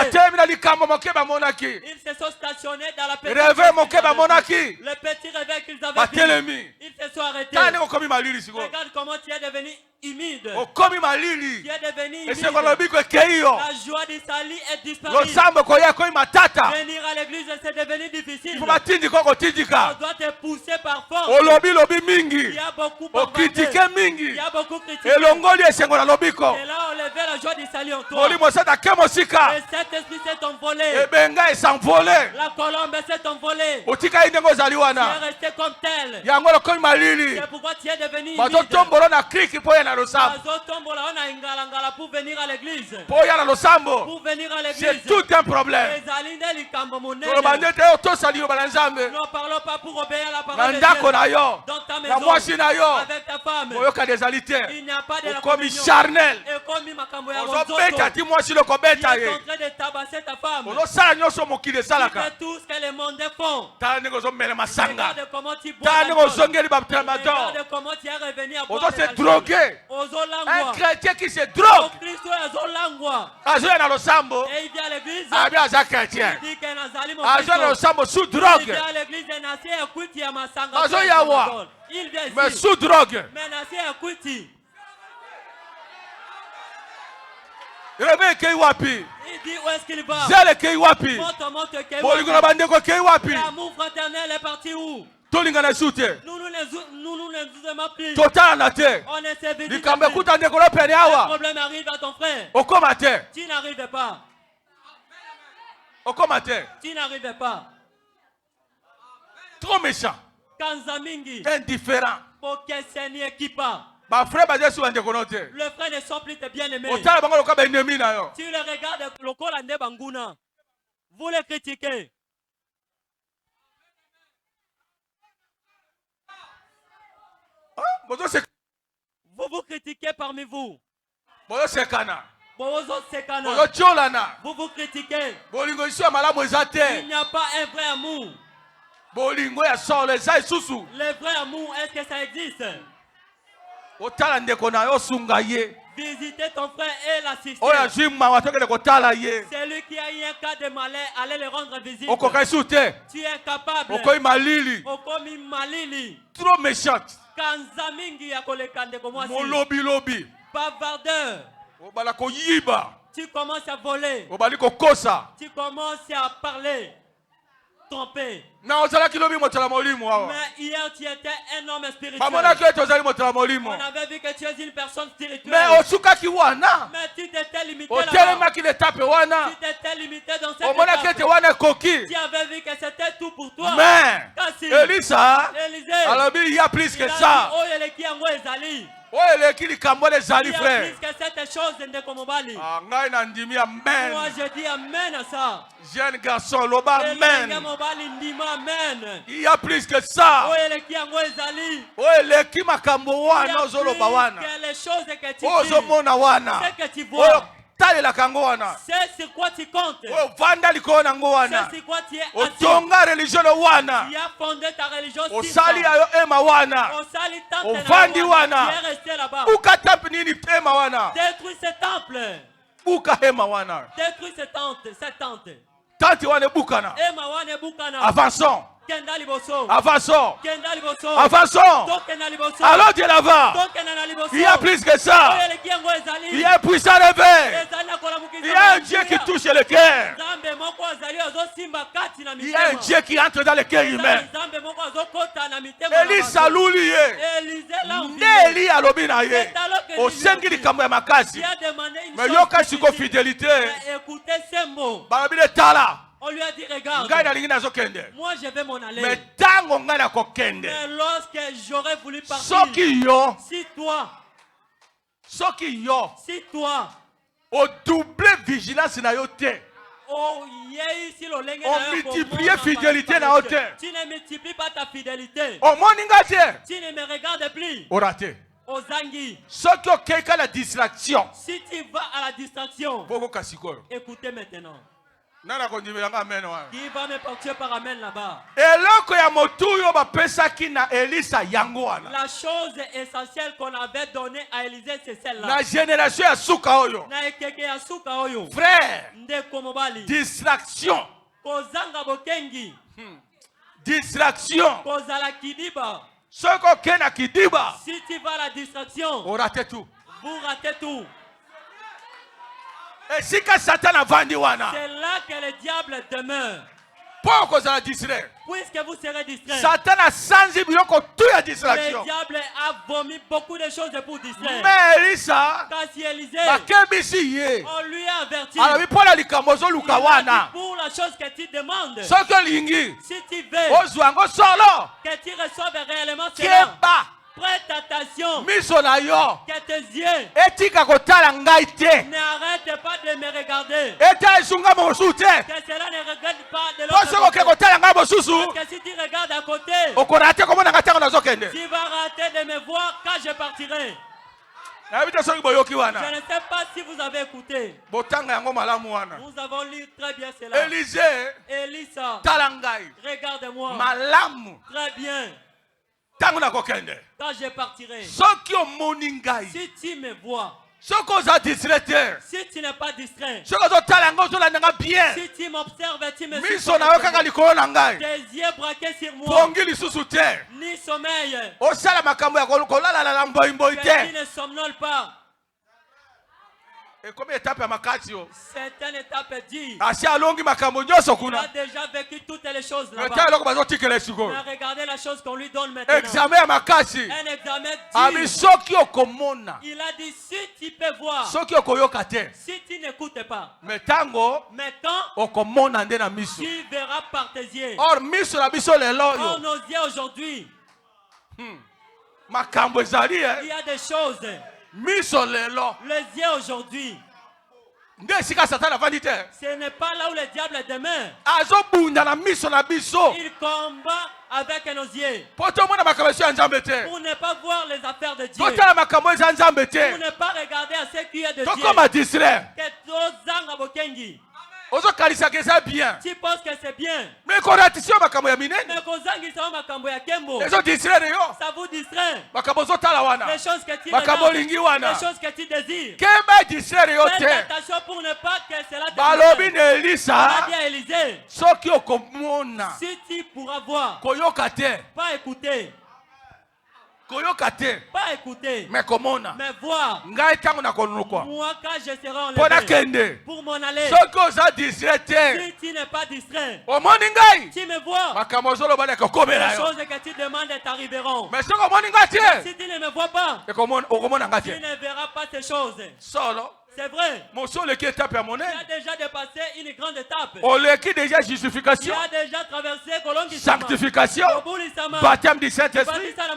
Ils se sont stationnés dans la petite le petit réveil qu'ils avaient vu. Ils se sont arrêtés. Regarde comment tu es devenu humide. Okomi malili. Tu es devenu humide. Et c'est qu'on a dit que keio. La joie d'Israël est disparue. Losambo koya koi matata. Venir à l'église c'est devenu difficile. Il faut matindi koko tindika. On doit te pousser par force. Olobi lobi mingi. Il y a beaucoup O critiquer mingi. Il y a beaucoup critiqué. Et longoli esengo na lobiko. Et là on levait la joie d'Israël en toi. Oli mosata kemosika. Et cet esprit s'est envolé. Et benga s'envolé. La colombe s'est envolée. Otika indengo zaliwana. Tu es resté comme tel. Yango lokomi malili. C'est pourquoi tu es devenu Bazo tombolo na kriki po ya na losambo. Bazo tombolo na ingala pour venir à l'église. Po ya na losambo. Pour venir à l'église. C'est tout un problème. Nous ne parlons pas pour obéir à la parole de Dieu. Dans ta maison, avec ta femme, il n'y a pas de la communion. Charnel. Et comme il m'a cambié, il est en train de tabasser ta femme. Tu fais tout ce que les mondes font. Regarde comment tu bois l'alcool. Regarde comment tu es revenu à boire de l'alcool. Un chrétien qui se drogue. Et il vient à l'église. Chrétien. Il dit que Nazali mon Il vient à l'église et Nassi écoute il y a ma sangha. Il vient ici. Mais sous drogue. Mais Nassi écoute. Il dit où est-ce qu'il va? Monte l'amour fraternel est parti où? Nous ne nous aimons plus. On est servi. Le problème arrive à ton frère. Tu n'arrives pas. Tu n'arrives pas. Trop méchant. Indifférent. Les frères ne sont plus tes bien-aimés. Tu les regardes, vous les critiquez. Vous vous critiquez parmi vous. Vous vous critiquez. Il n'y a pas un vrai amour. Le vrai amour, est-ce que ça existe? Visiter ton frère et l'assister. Celui qui a eu un cas de malheur, allez le rendre visite. Tu es incapable. Okomi malili. Trop méchante. Bavardeur. Tu commences à voler. Tu commences à parler. Tromper. Mais hier tu étais un homme spirituel. On avait vu que tu es une personne spirituelle. Mais tu t'étais limité là-bas. Tu t'étais limité dans cette étape. Tu avais vu que c'était tout pour toi. Mais Élisée, il y a plus que ça. Il y a plus que cette chose de Komobali. Moi je dis amen à ça. Jeune garçon, loba amen. Amen. Il y a plus que ça. Il y a plus que les choses que tu dis. Ce que tu vois. C'est sur quoi tu comptes. C'est sur quoi tu es assis. Tu as fondé ta religion. Tu es resté là-bas. Détruis ce temple. Détruis cette tente. Avançons. Avançons. Alors Dieu là-bas. Il y a plus que ça. Il y a un puissant réveil. Il y a un Dieu qui touche le cœur. Il y a un Dieu qui entre dans le cœur humain. Élie saluli Élie alobi na ye. Osengi likambo ya makasi. Mais yoka siko fidélité. Balabile tala. On lui a dit, regarde, moi je vais m'en aller. Mais lorsque j'aurais voulu partir, si toi, au double vigilance na yote. On multiplie fidélité na yote. Tu ne multiplies pas ta fidélité. Tu ne me regardes plus. Oraté. Ozangi. Si tu vas à la distraction, écoutez maintenant. Qui va me porter par amen là-bas? La chose essentielle qu'on avait donnée à Élisée, c'est celle-là. La génération ya suka oyo. Frère, distraction. Distraction. Si tu vas à la distraction, vous ratez tout. Et si Satan a vendu, c'est là que le diable demeure. Puisque vous serez distrait. Satan a senti toute distraction. Le diable a vomi beaucoup de choses pour distraire. Mais Elisa, Élisée, on lui a averti. Pour la chose que tu demandes. Si tu veux que tu reçoives réellement cela, prête attention. Que tes yeux n'arrêtent pas de me regarder. Que cela ne regarde pas de l'autre côté. Parce que si tu regardes à côté, tu vas rater de me voir quand je partirai. Je ne sais pas si vous avez écouté. Nous avons lu très bien cela. Elisa, regarde-moi. Très bien. Quand je partirai, si tu me vois, si tu n'es pas distrait, si tu m'observes, tu me suis, tes yeux braqués sur moi, ni sommeil, que tu ne somnoles pas. Et comme étape à Makatio, c'est une étape dit. Il a déjà vécu toutes les choses là-bas. Mais regardez la chose qu'on lui donne maintenant. Un examen dit. Il a dit si tu peux voir, si tu n'écoutes pas, mais quand tu verras par tes yeux. Or nos yeux aujourd'hui, il y a des choses. Les yeux aujourd'hui, ce n'est pas là où le diable demeure. Il combat avec nos yeux pour ne pas voir les affaires de Dieu, pour ne pas regarder à ce qui est de Dieu. Tu penses que c'est bien, mais ça vous distrait. Les choses que tu regardes, les choses que tu désires. Faites attention pour ne pas que cela te Élisée. Si tu pourras voir, pas écouter, pas écouter, mais voir. Moi quand je serai enlevé pour m'en aller, si tu n'es pas distrait, tu me vois, les choses que tu demandes t'arriveront. Mais si tu ne me vois pas, tu ne verras pas ces choses. C'est vrai. Il a déjà dépassé une grande étape. Il a déjà traversé sanctification, baptême du Saint-Esprit. Il a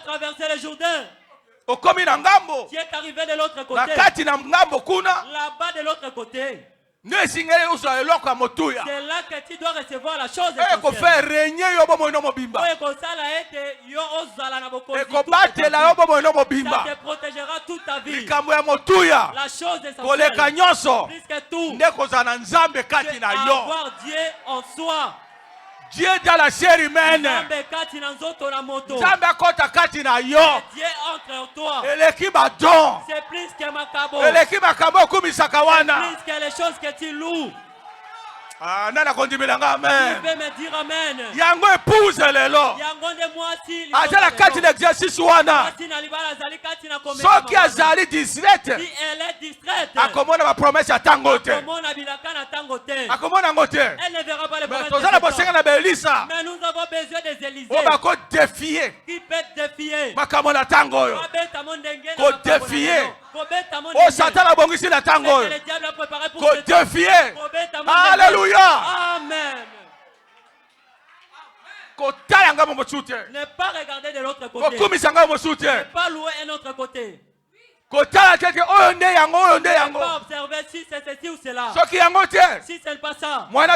traversé le Jourdain. Tu es arrivé de l'autre côté. Là-bas de l'autre côté. C'est là que tu dois recevoir la chose essentielle. Ça te protégera toute ta vie. La chose essentielle, plus que tout, c'est avoir Dieu en soi. Dieu dans la chair humaine. Dieu entre en toi. C'est plus que Makabo. C'est plus que les choses que tu loues. Tu peux me dire amen. Yango épouse lelo. Yango de moisi. Azala kati l'exercice wana. Soki azali distraite. Si elle est distraite. Akomona ma promesse ya tango te. Akomona bilaka na tango te. Akomona ngote. Elle ne verra pas les promesses. Tozala bosenga na Elisa. Mais nous avons besoin des Élisées. On va ko défier. Qui peut défier? Makamona tango yo. Ko défier. Oh Satan a bongisi la tango. Ko défier. Alléluia. Amen. Ne pas regarder de l'autre côté. Ne pas louer un autre côté. Ne pas observer si c'est ceci ou cela. Si ce n'est pas ça, il n'y a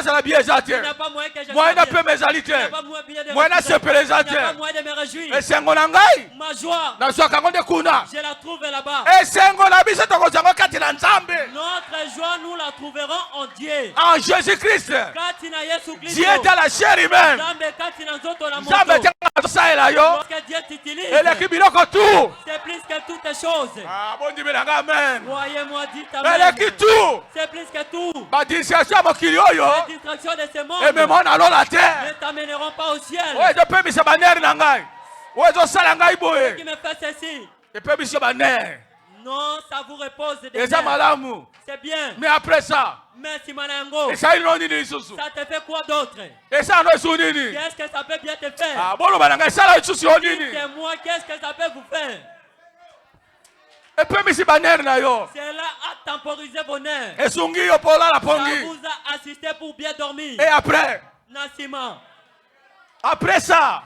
pas moyen que je sois bien. Il n'y a pas moyen de me réjouir. Ma joie, je la trouve là-bas. Notre joie, nous la trouverons en Dieu. En Jésus-Christ. Dieu est dans la chair humaine. Lorsque Dieu t'utilise, c'est plus que toutes les choses. Amen. Croyez-moi, dites amen. C'est plus que tout. Les distractions de ce monde ne t'amèneront pas au ciel. Ce qui me fait ceci. Non, ça vous repose des nerfs. C'est bien. Mais après ça, ça te fait quoi d'autre? Qu'est-ce que ça peut bien te faire? Dites-moi, qu'est-ce que ça peut vous faire? Cela a temporisé vos nerfs. Ça vous a assisté pour bien dormir. Et après? Après ça,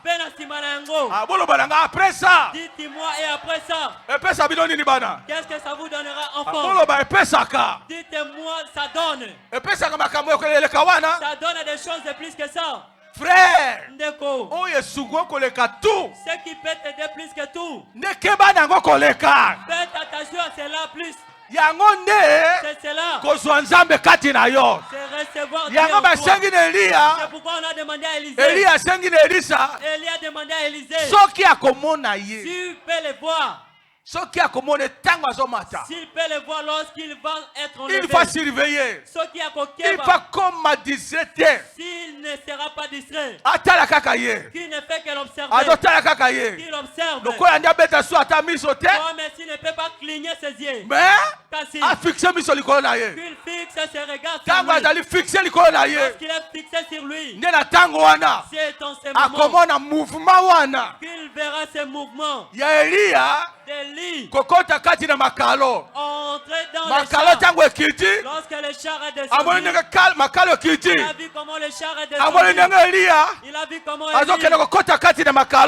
après ça, dites-moi, et après ça, qu'est-ce que ça vous donnera encore? Dites-moi, ça donne. Ça donne des choses de plus que ça. Frère, ce qui peut t'aider plus que tout. Faites attention à cela plus. C'est cela. C'est recevoir Dieu. C'est pourquoi on a demandé à Élisée. Élie a demandé à Élisée. Tu peux le voir. S'il peut le voir lorsqu'il va être enlevé. Il va surveiller. Il va comme à 17 h. S'il ne sera pas distrait. Qu'il ne fait que l'observer. Qu'il observe. Mais s'il ne peut pas cligner ses yeux. Qu'il fixe ses regards sur lui. Lorsqu'il est fixé sur lui. C'est dans ces moments qu'il verra ses mouvements. D'Élie. Entrer dans le char. Lorsque le char est descendu, il a vu comment le char est descendu. Il a vu comment Élie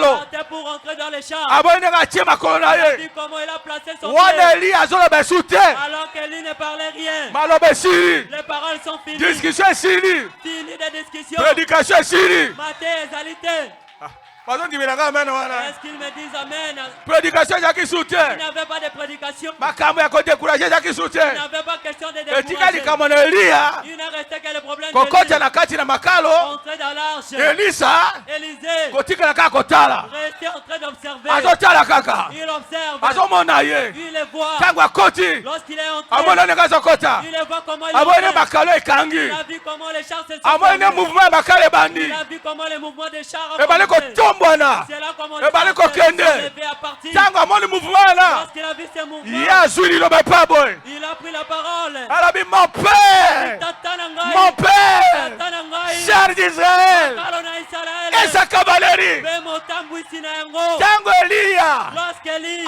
partait pour rentrer dans le char. Il a vu comment il a placé son pied. Alors qu'Élie ne parlait rien. Les paroles sont finies. Discussion est finie. Fini des discussions. Prédication est finie. Maté et alité. Est-ce qu'ils me disent amen? Prédication, il n'y avait pas de prédication. Il n'y avait pas question de décourager. Il ne restait que le problème de entrer dans l'arche. Élisée restait en train d'observer. Il observe. Il le voit. Lorsqu'il est entré, il le voit comment il a vu comment les chars se sont formés. Il a vu comment les mouvements des chars ont commencé. C'est là comment il s'est levé à partir. Lorsqu'il a vu ces mouvements, il a pris la parole. Mon père, mon père, cher d'Israël, et sa cavalerie. Lorsqu'Élie il a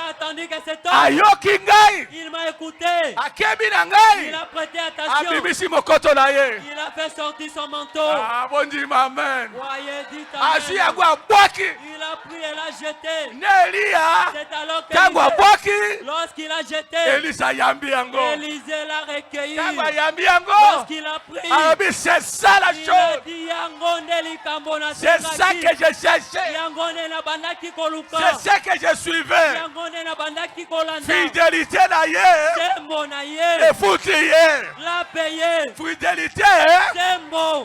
attendu que cet homme, il m'a écouté. Il a prêté attention. Il a fait sortir son manteau. Voyez, dites amen. Il a pris et l'a jeté. C'est alors que lorsqu'il a jeté, Élisée l'a recueilli. Lorsqu'il a pris, c'est ça la chose. C'est ça que je cherchais. C'est ça que je suivais. Fidélité d'ailleurs. Et fidélité.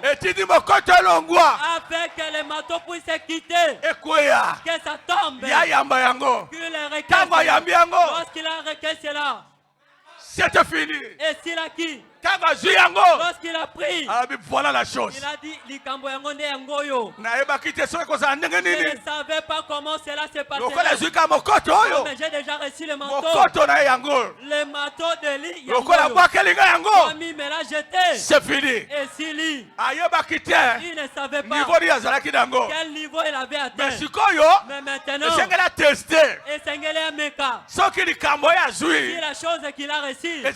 Et tu dis mon côté longwa. Afin que les manteaux puissent se quitter. Et quoi? Que ça tombe. Que le recueille. Lorsqu'il a recueilli cela. C'est fini. Et s'il a qui? Lorsqu'il a pris, voilà la chose. Il a dit je ne savais pas comment cela s'est passé. Mais j'ai déjà reçu le manteau. Le manteau d'Élie. Famille me l'a jeté. C'est fini. Et Sili, il ne savait pas quel niveau il avait atteint. Mais maintenant, et Sengele Ameka, si la chose qu'il a reçue est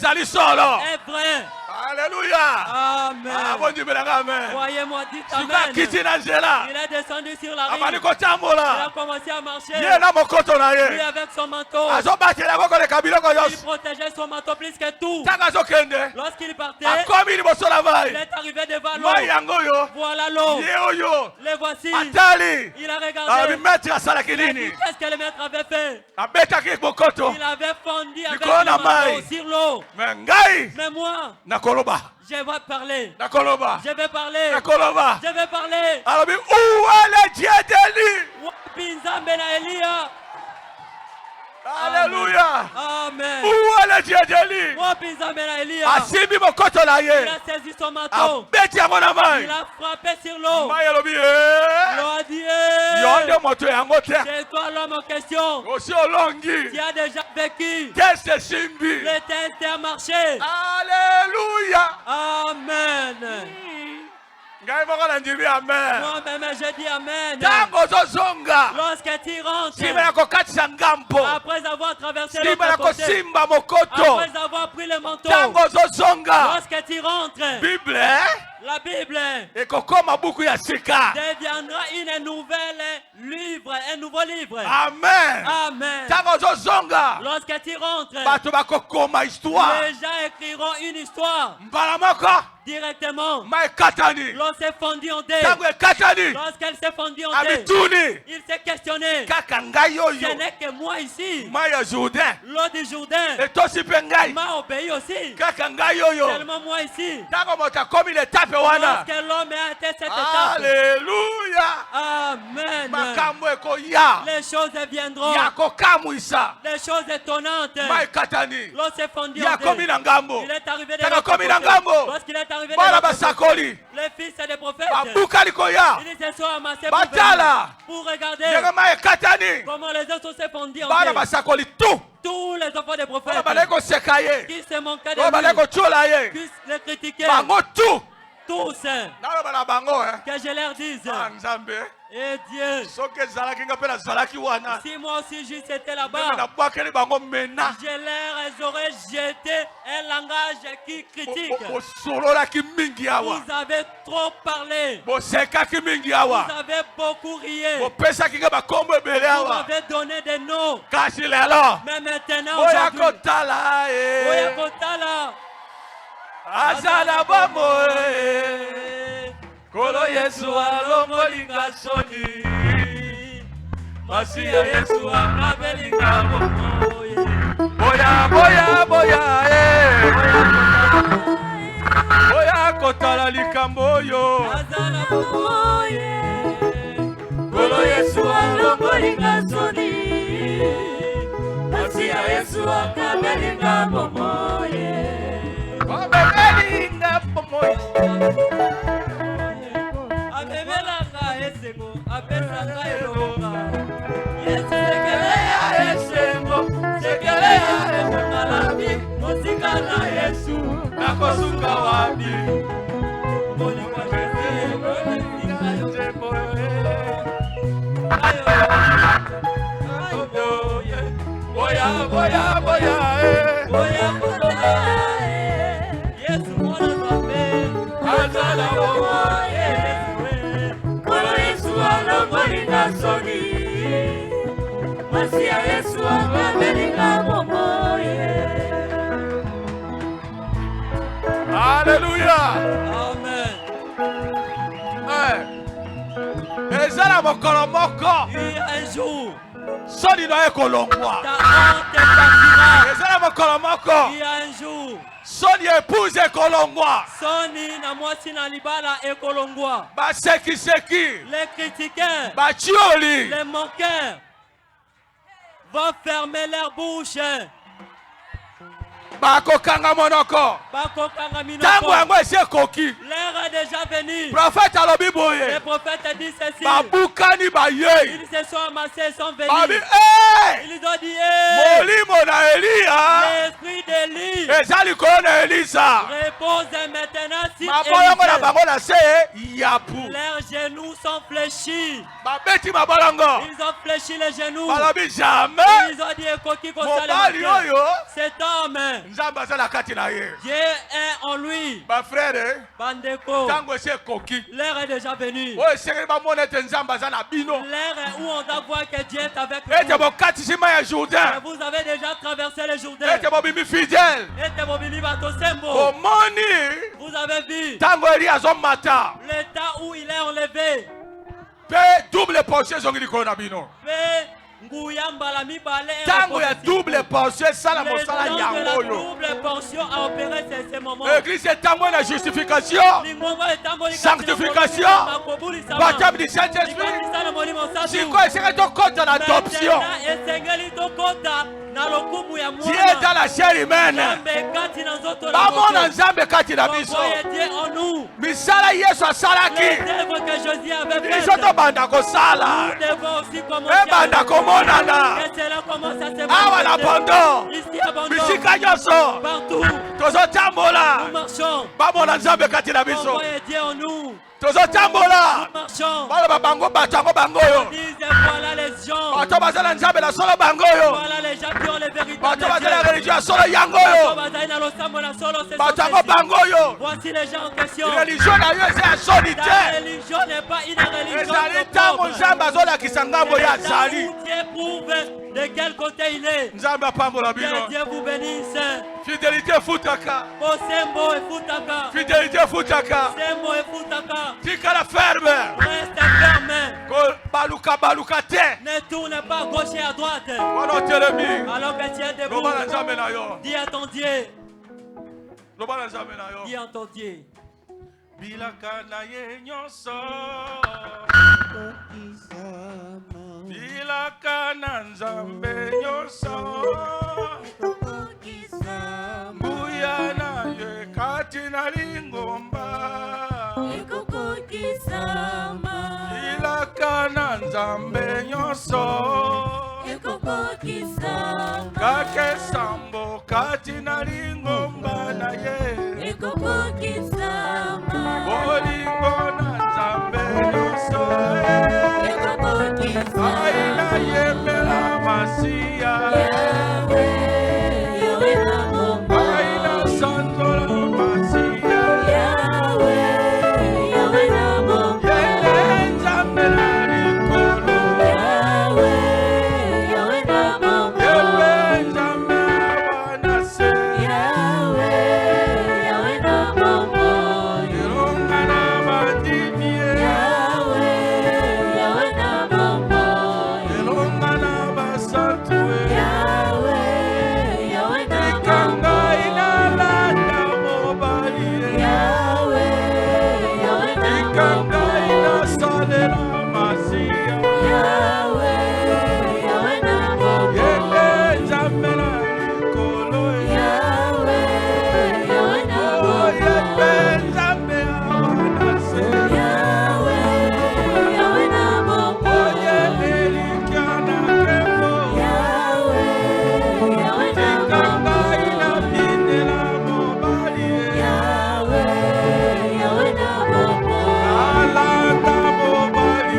vraie. Alléluia. Amen. Voyez-moi, dites amen. Il est descendu sur la rive. Il a commencé à marcher. Lui avec son manteau. Il protégeait son manteau plus que tout. Lorsqu'il partait, il est arrivé devant l'eau. Voilà l'eau. Les voici. Il a regardé. Qu'est-ce que le maître avait fait? Il avait fondu avec le manteau sur l'eau. Mais moi, je vais parler. Je vais parler. Je vais parler. Où est le Dieu d'Élie? Wapinzambe na Elia. asimbi mokoto na ye, il a saisi son manteau, abeti yango na mai. il a frappé sur l'eau. Mai alobi L'eau a dit, yo nde moto yango te. c'est toi l'homme en question. Osi olongi. Tu as déjà vécu. Teste simbi. Le test a marché. Alléluia. Amen. Amen. Moi-même, je dis Amen. Lorsque tu rentres, après avoir traversé le côté, après avoir pris le manteau, lorsque tu rentres, la Bible deviendra une nouvelle livre, un nouveau livre. Amen. Amen. Lorsque tu rentres, les gens écriront une histoire. Directement, l'on s'est fondu en deux. Lorsqu'elle s'est fondue en deux, il s'est questionné. Ce n'est que moi ici. L'eau du Jourdain m'a obéi aussi. Seulement moi ici. Lorsque l'homme a été cette étape. Alléluia. Amen. Les choses viendront. Les choses étonnantes. L'on s'est fondu en deux. Il est arrivé de l'autre côté. Lorsqu'il est arrivé de l'autre côté, les fils des prophètes, ils se sont amassés pour regarder comment les autres se font dire. Tous les enfants des prophètes qui se manquaient de lui, qui les critiquaient, tous, que je leur dise, et Dieu, si moi aussi j'étais été là-bas, je leur aurais jeté un langage qui critique. Vous avez trop parlé. Vous avez beaucoup rié. Vous m'avez donné des noms. Mais maintenant, Kolo Yesu alomolinga soni, Masiya Yesu akabelinga moye. Boya boya boya boya kotala likambo yo. Azala moye. Kolo Yesu alomolinga soni, Masiya Yesu akabelinga moye. Akabelinga moye. Apesanga elonga Yesu sekelea esengo sekelea esengalami musika na Yesu nakosuka wapi mboni kwa Yesu musika yotembo ayo boya boya boya boya boya Yesu mwana sabe azala boya Soni, Masiya Yesu akabelinga moye. Alléluia. Amen. Ezala mokolo moko. Un jour. Soni na ekolongwa. Ezala mokolo moko. Un jour. Soni épouse ekolongwa. Soni na mwasi na libala ekolongwa. Ba seki. Les critiqueurs. Ba chioli. Les moqueurs. Vont fermer leur bouche. Bakokanga monoko. Bakokanga minoko. Tango yango esi koki. L'heure est déjà venue. Prophète alobi boye. Le prophète dit ceci. Babukani baye. Ils se sont amassés, sont venus. Babi, ils ont dit Molimo na Elia. L'esprit d'Élie. Ezali kona Elisa. Repose maintenant sur Élie. Leurs genoux sont fléchis. Babeti mabalongo. Ils ont fléchi les genoux. Balobi jamais. Ils ont dit koki kosala. Cet homme. Dieu est en lui. Bandeko. L'heure est déjà venue. L'heure où on doit voir que Dieu est avec nous. Vous avez déjà traversé le Jourdain. Vous avez vu l'état où il est enlevé. Double portion. Tango ya double portion sala mosala yango yo. Double portion a opéré ces moments. L'église est tango na justification, sanctification, baptême du Saint-Esprit. Si quoi c'est que tu comptes l'adoption. Dieu est dans la chair humaine. Bamona nzambe kati na biso. Misala Yesu asalaki. Biso tobanda kosala. Ebanda komonana. Awa na bondo. Bisika nyonso. Tozotambola. Bamona nzambe kati na biso. Tozotambola. Baloba bango batango bangoyo. Bato bazala nzambe na solo bangoyo. Bato bazala religion ya solo yangoyo. Batango bangoyo. Voici les gens en question. Religion na yo eza soni te. La religion n'est pas une religion. Ezali tango nzambe azolakisa ngambo ya zali. Dieu prouve de quel côté il est. Nzambe apambola bino. Que Dieu vous bénisse. Fidélité futaka. Sembo et futaka. Fidélité futaka. Sembo et futaka. Tikala ferme. Reste ferme. Baluka baluka te. Ne tourne pas à gauche et à droite. Alors que tu es debout. Dis à ton Dieu. Dis à ton Dieu. Bilaka na ye nyonso. Bilaka na nzambe nyonso. Mbuya na ye kati na lingomba. Bilaka na nzambe nyonso. Kake sambo kati na lingomba na ye. Bolingo na nzambe nyonso. Aina yemela masia. Aina santola masia. Yele nzambe na likolo. Yele nzambe wanase. Ilonga na badimie. Ilonga na basantue. Ikanga inalanda mobalie. Ikanga inasalela masia. Yele nzambe na likolo. Oh, yele nzambe wanase. Oh, yele likiana kemo. Ikanga inabindela mobalie. Alanda mobalie.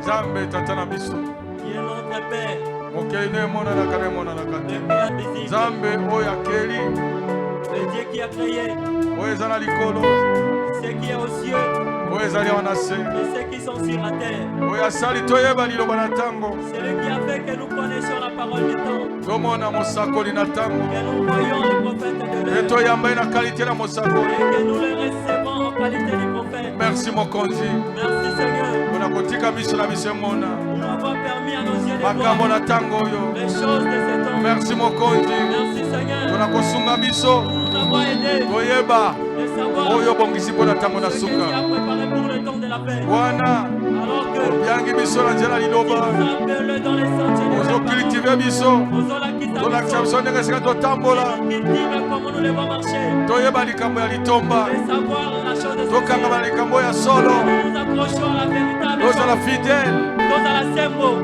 Nzambe tatana biso. Qui est notre Père. Mokene mona na kane mona na kane. Nzambe oya keli. Le Dieu qui a créé. Oezana likolo. Ce qui est aux cieux. Et ceux qui sont sur la terre. C'est lui qui a fait que nous connaissions la parole du temps. Que nous voyons le prophète de l'heure. Et que nous le recevons en qualité du prophète. Merci mon conji. Merci Seigneur. Nous avons permis à nos yeux de voir les choses de cet homme. Merci mon conji. Merci Seigneur. Nous nous avons aidé. De savoir ce qui a préparé pour le temps de la paix. Alors que nous appelons dans les sentiers de la parole. Comment nous devons marcher. De savoir la chose de ce ciel. Nous nous approchons à la véritable chose. Nous à la symbole.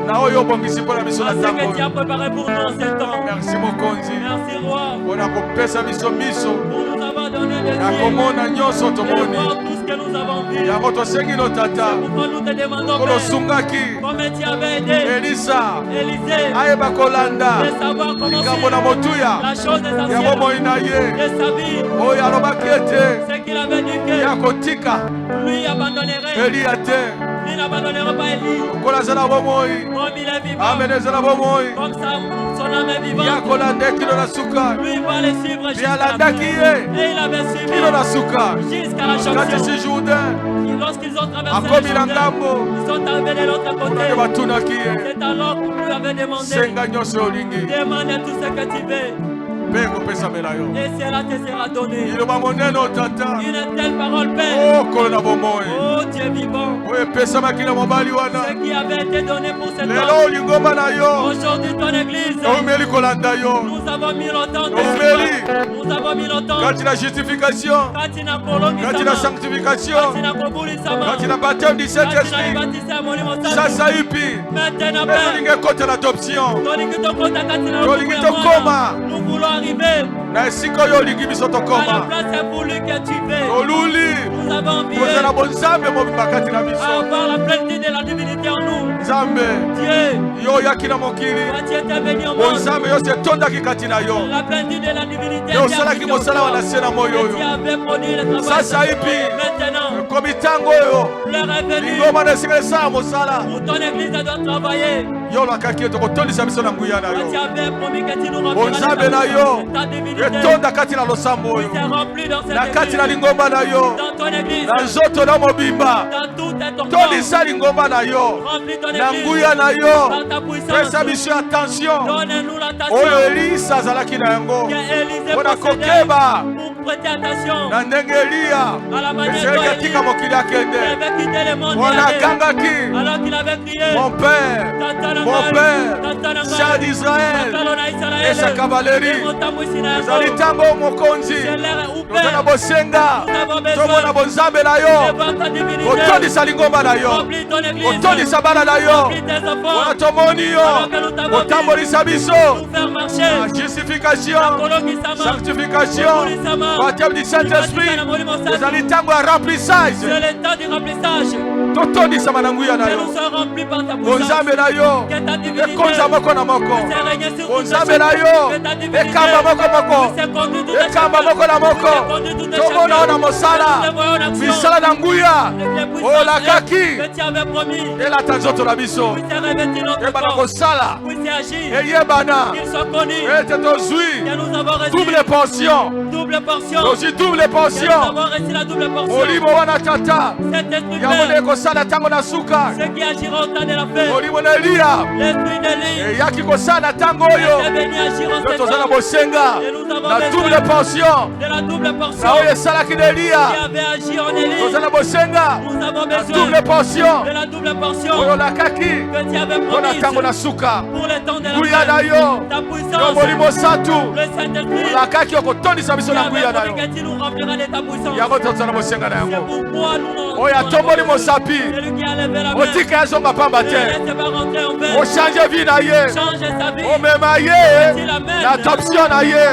Ce que tu as préparé pour nous en ce temps. Merci mon conji. Merci roi. Pour nous avoir donné des yeux. De voir tout ce que nous avons vu. C'est pourquoi nous te demandons, Père, comme tu avais aidé Élisée, de savoir comment suivre la chose de sa vie, de sa vie. Ce qu'il avait dit que lui abandonnerait. Il n'abandonnera pas Élie. Comme il est vivant. Comme ça, son âme est vivante. Lui va les suivre jusqu'à la fin. Et il avait suivi jusqu'à la chanson. Lorsqu'ils ont traversé le Jourdain, ils sont arrivés de l'autre côté. C'est alors qu'on lui avait demandé, demande tout ce que tu veux. Et cela te sera donné. Une telle parole, Père. Oh, tu es vivant. Ce qui avait été donné pour cet homme. Aujourd'hui, ton église. Nous avons mis longtemps. Nous avons mis longtemps. Quand il a justification. Quand il a sanctification. Quand il a quand il a baptême du Saint-Esprit. Ça maintenant, Père. L'adoption. Nous voulons arriver à la place voulu que tu veux. Nous avons envie avoir la plénitude de la divinité en nous. Dieu, tu étais venu au monde. La plénitude de la divinité. Tu avais produit le travail. Maintenant, l'heure est venue où ton église doit travailler. Tu avais promis que tu nous rempliras ta divinité. Tu t'es rempli dans cette église. Dans ton église. Dans tout ton corps. Remplis ton église. Dans ta puissance. Donne-nous l'attention. Que Élisée possédait pour prêter attention à la manière dont Élie avait quitté le monde alors qu'il avait crié mon père, char d'Israël et sa cavalerie. Zalitango mokonzi. Tozana bosenga. Tomona bonzambe na yo. Otondisa lingomba na yo. Otondisa bana na yo. Wana tomoni yo. Otambolisa biso. Justification. Sanctification. Baptême du Saint-Esprit. Zalitango ya remplissage. C'est le temps du remplissage. Totondisa mananguya na yo. Bonzambe na yo. Ekonza moko na moko. Bonzambe na yo. Ekamba moko moko. Ekamba moko na moko. Tomona na mosala. Misala na nguya. Olakaki. Elata nzoto na biso. Ebana kosala. Eyebana. Ete tozwi. Double portion. Tozwi double portion. Olimo wana tata. Yamone kosala tango na suka. Olimo na Elia. Eyaki kosala tango oyo. Tozana bosenga. La double portion. Na oyo esalaki na Elia. Tozana bosenga. La double portion. Oyo lakaki. Mpona tango na suka. Nguya na yo. Yo molimo satu. Olakaki okotondisa biso na nguya na yo. Yango tozala mosenga na yango. Oya tomboli mosapi. Otika ezonga pamba te. O change vie na ye. O mema ye. Na adoption na ye.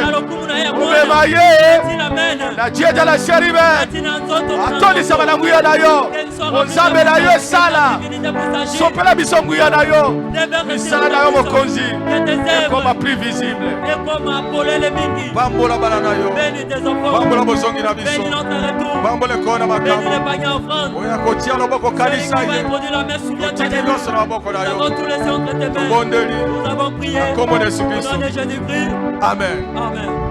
O mema ye. Na Dieu de la chéribe. Atoni sama na nguya na yo. Onzambe na yo sala. Sopela biso nguya na yo. Misala na yo mokonzi. Ekoma plus visible. Bambola bana na yo. Bambola bozongi na biso. Bambola kona makambo. Oya kotia loboko kanisa ye. Otiki nyonso na maboko na yo. Nous avons prié au nom de Jésus-Christ. Amen. Amen.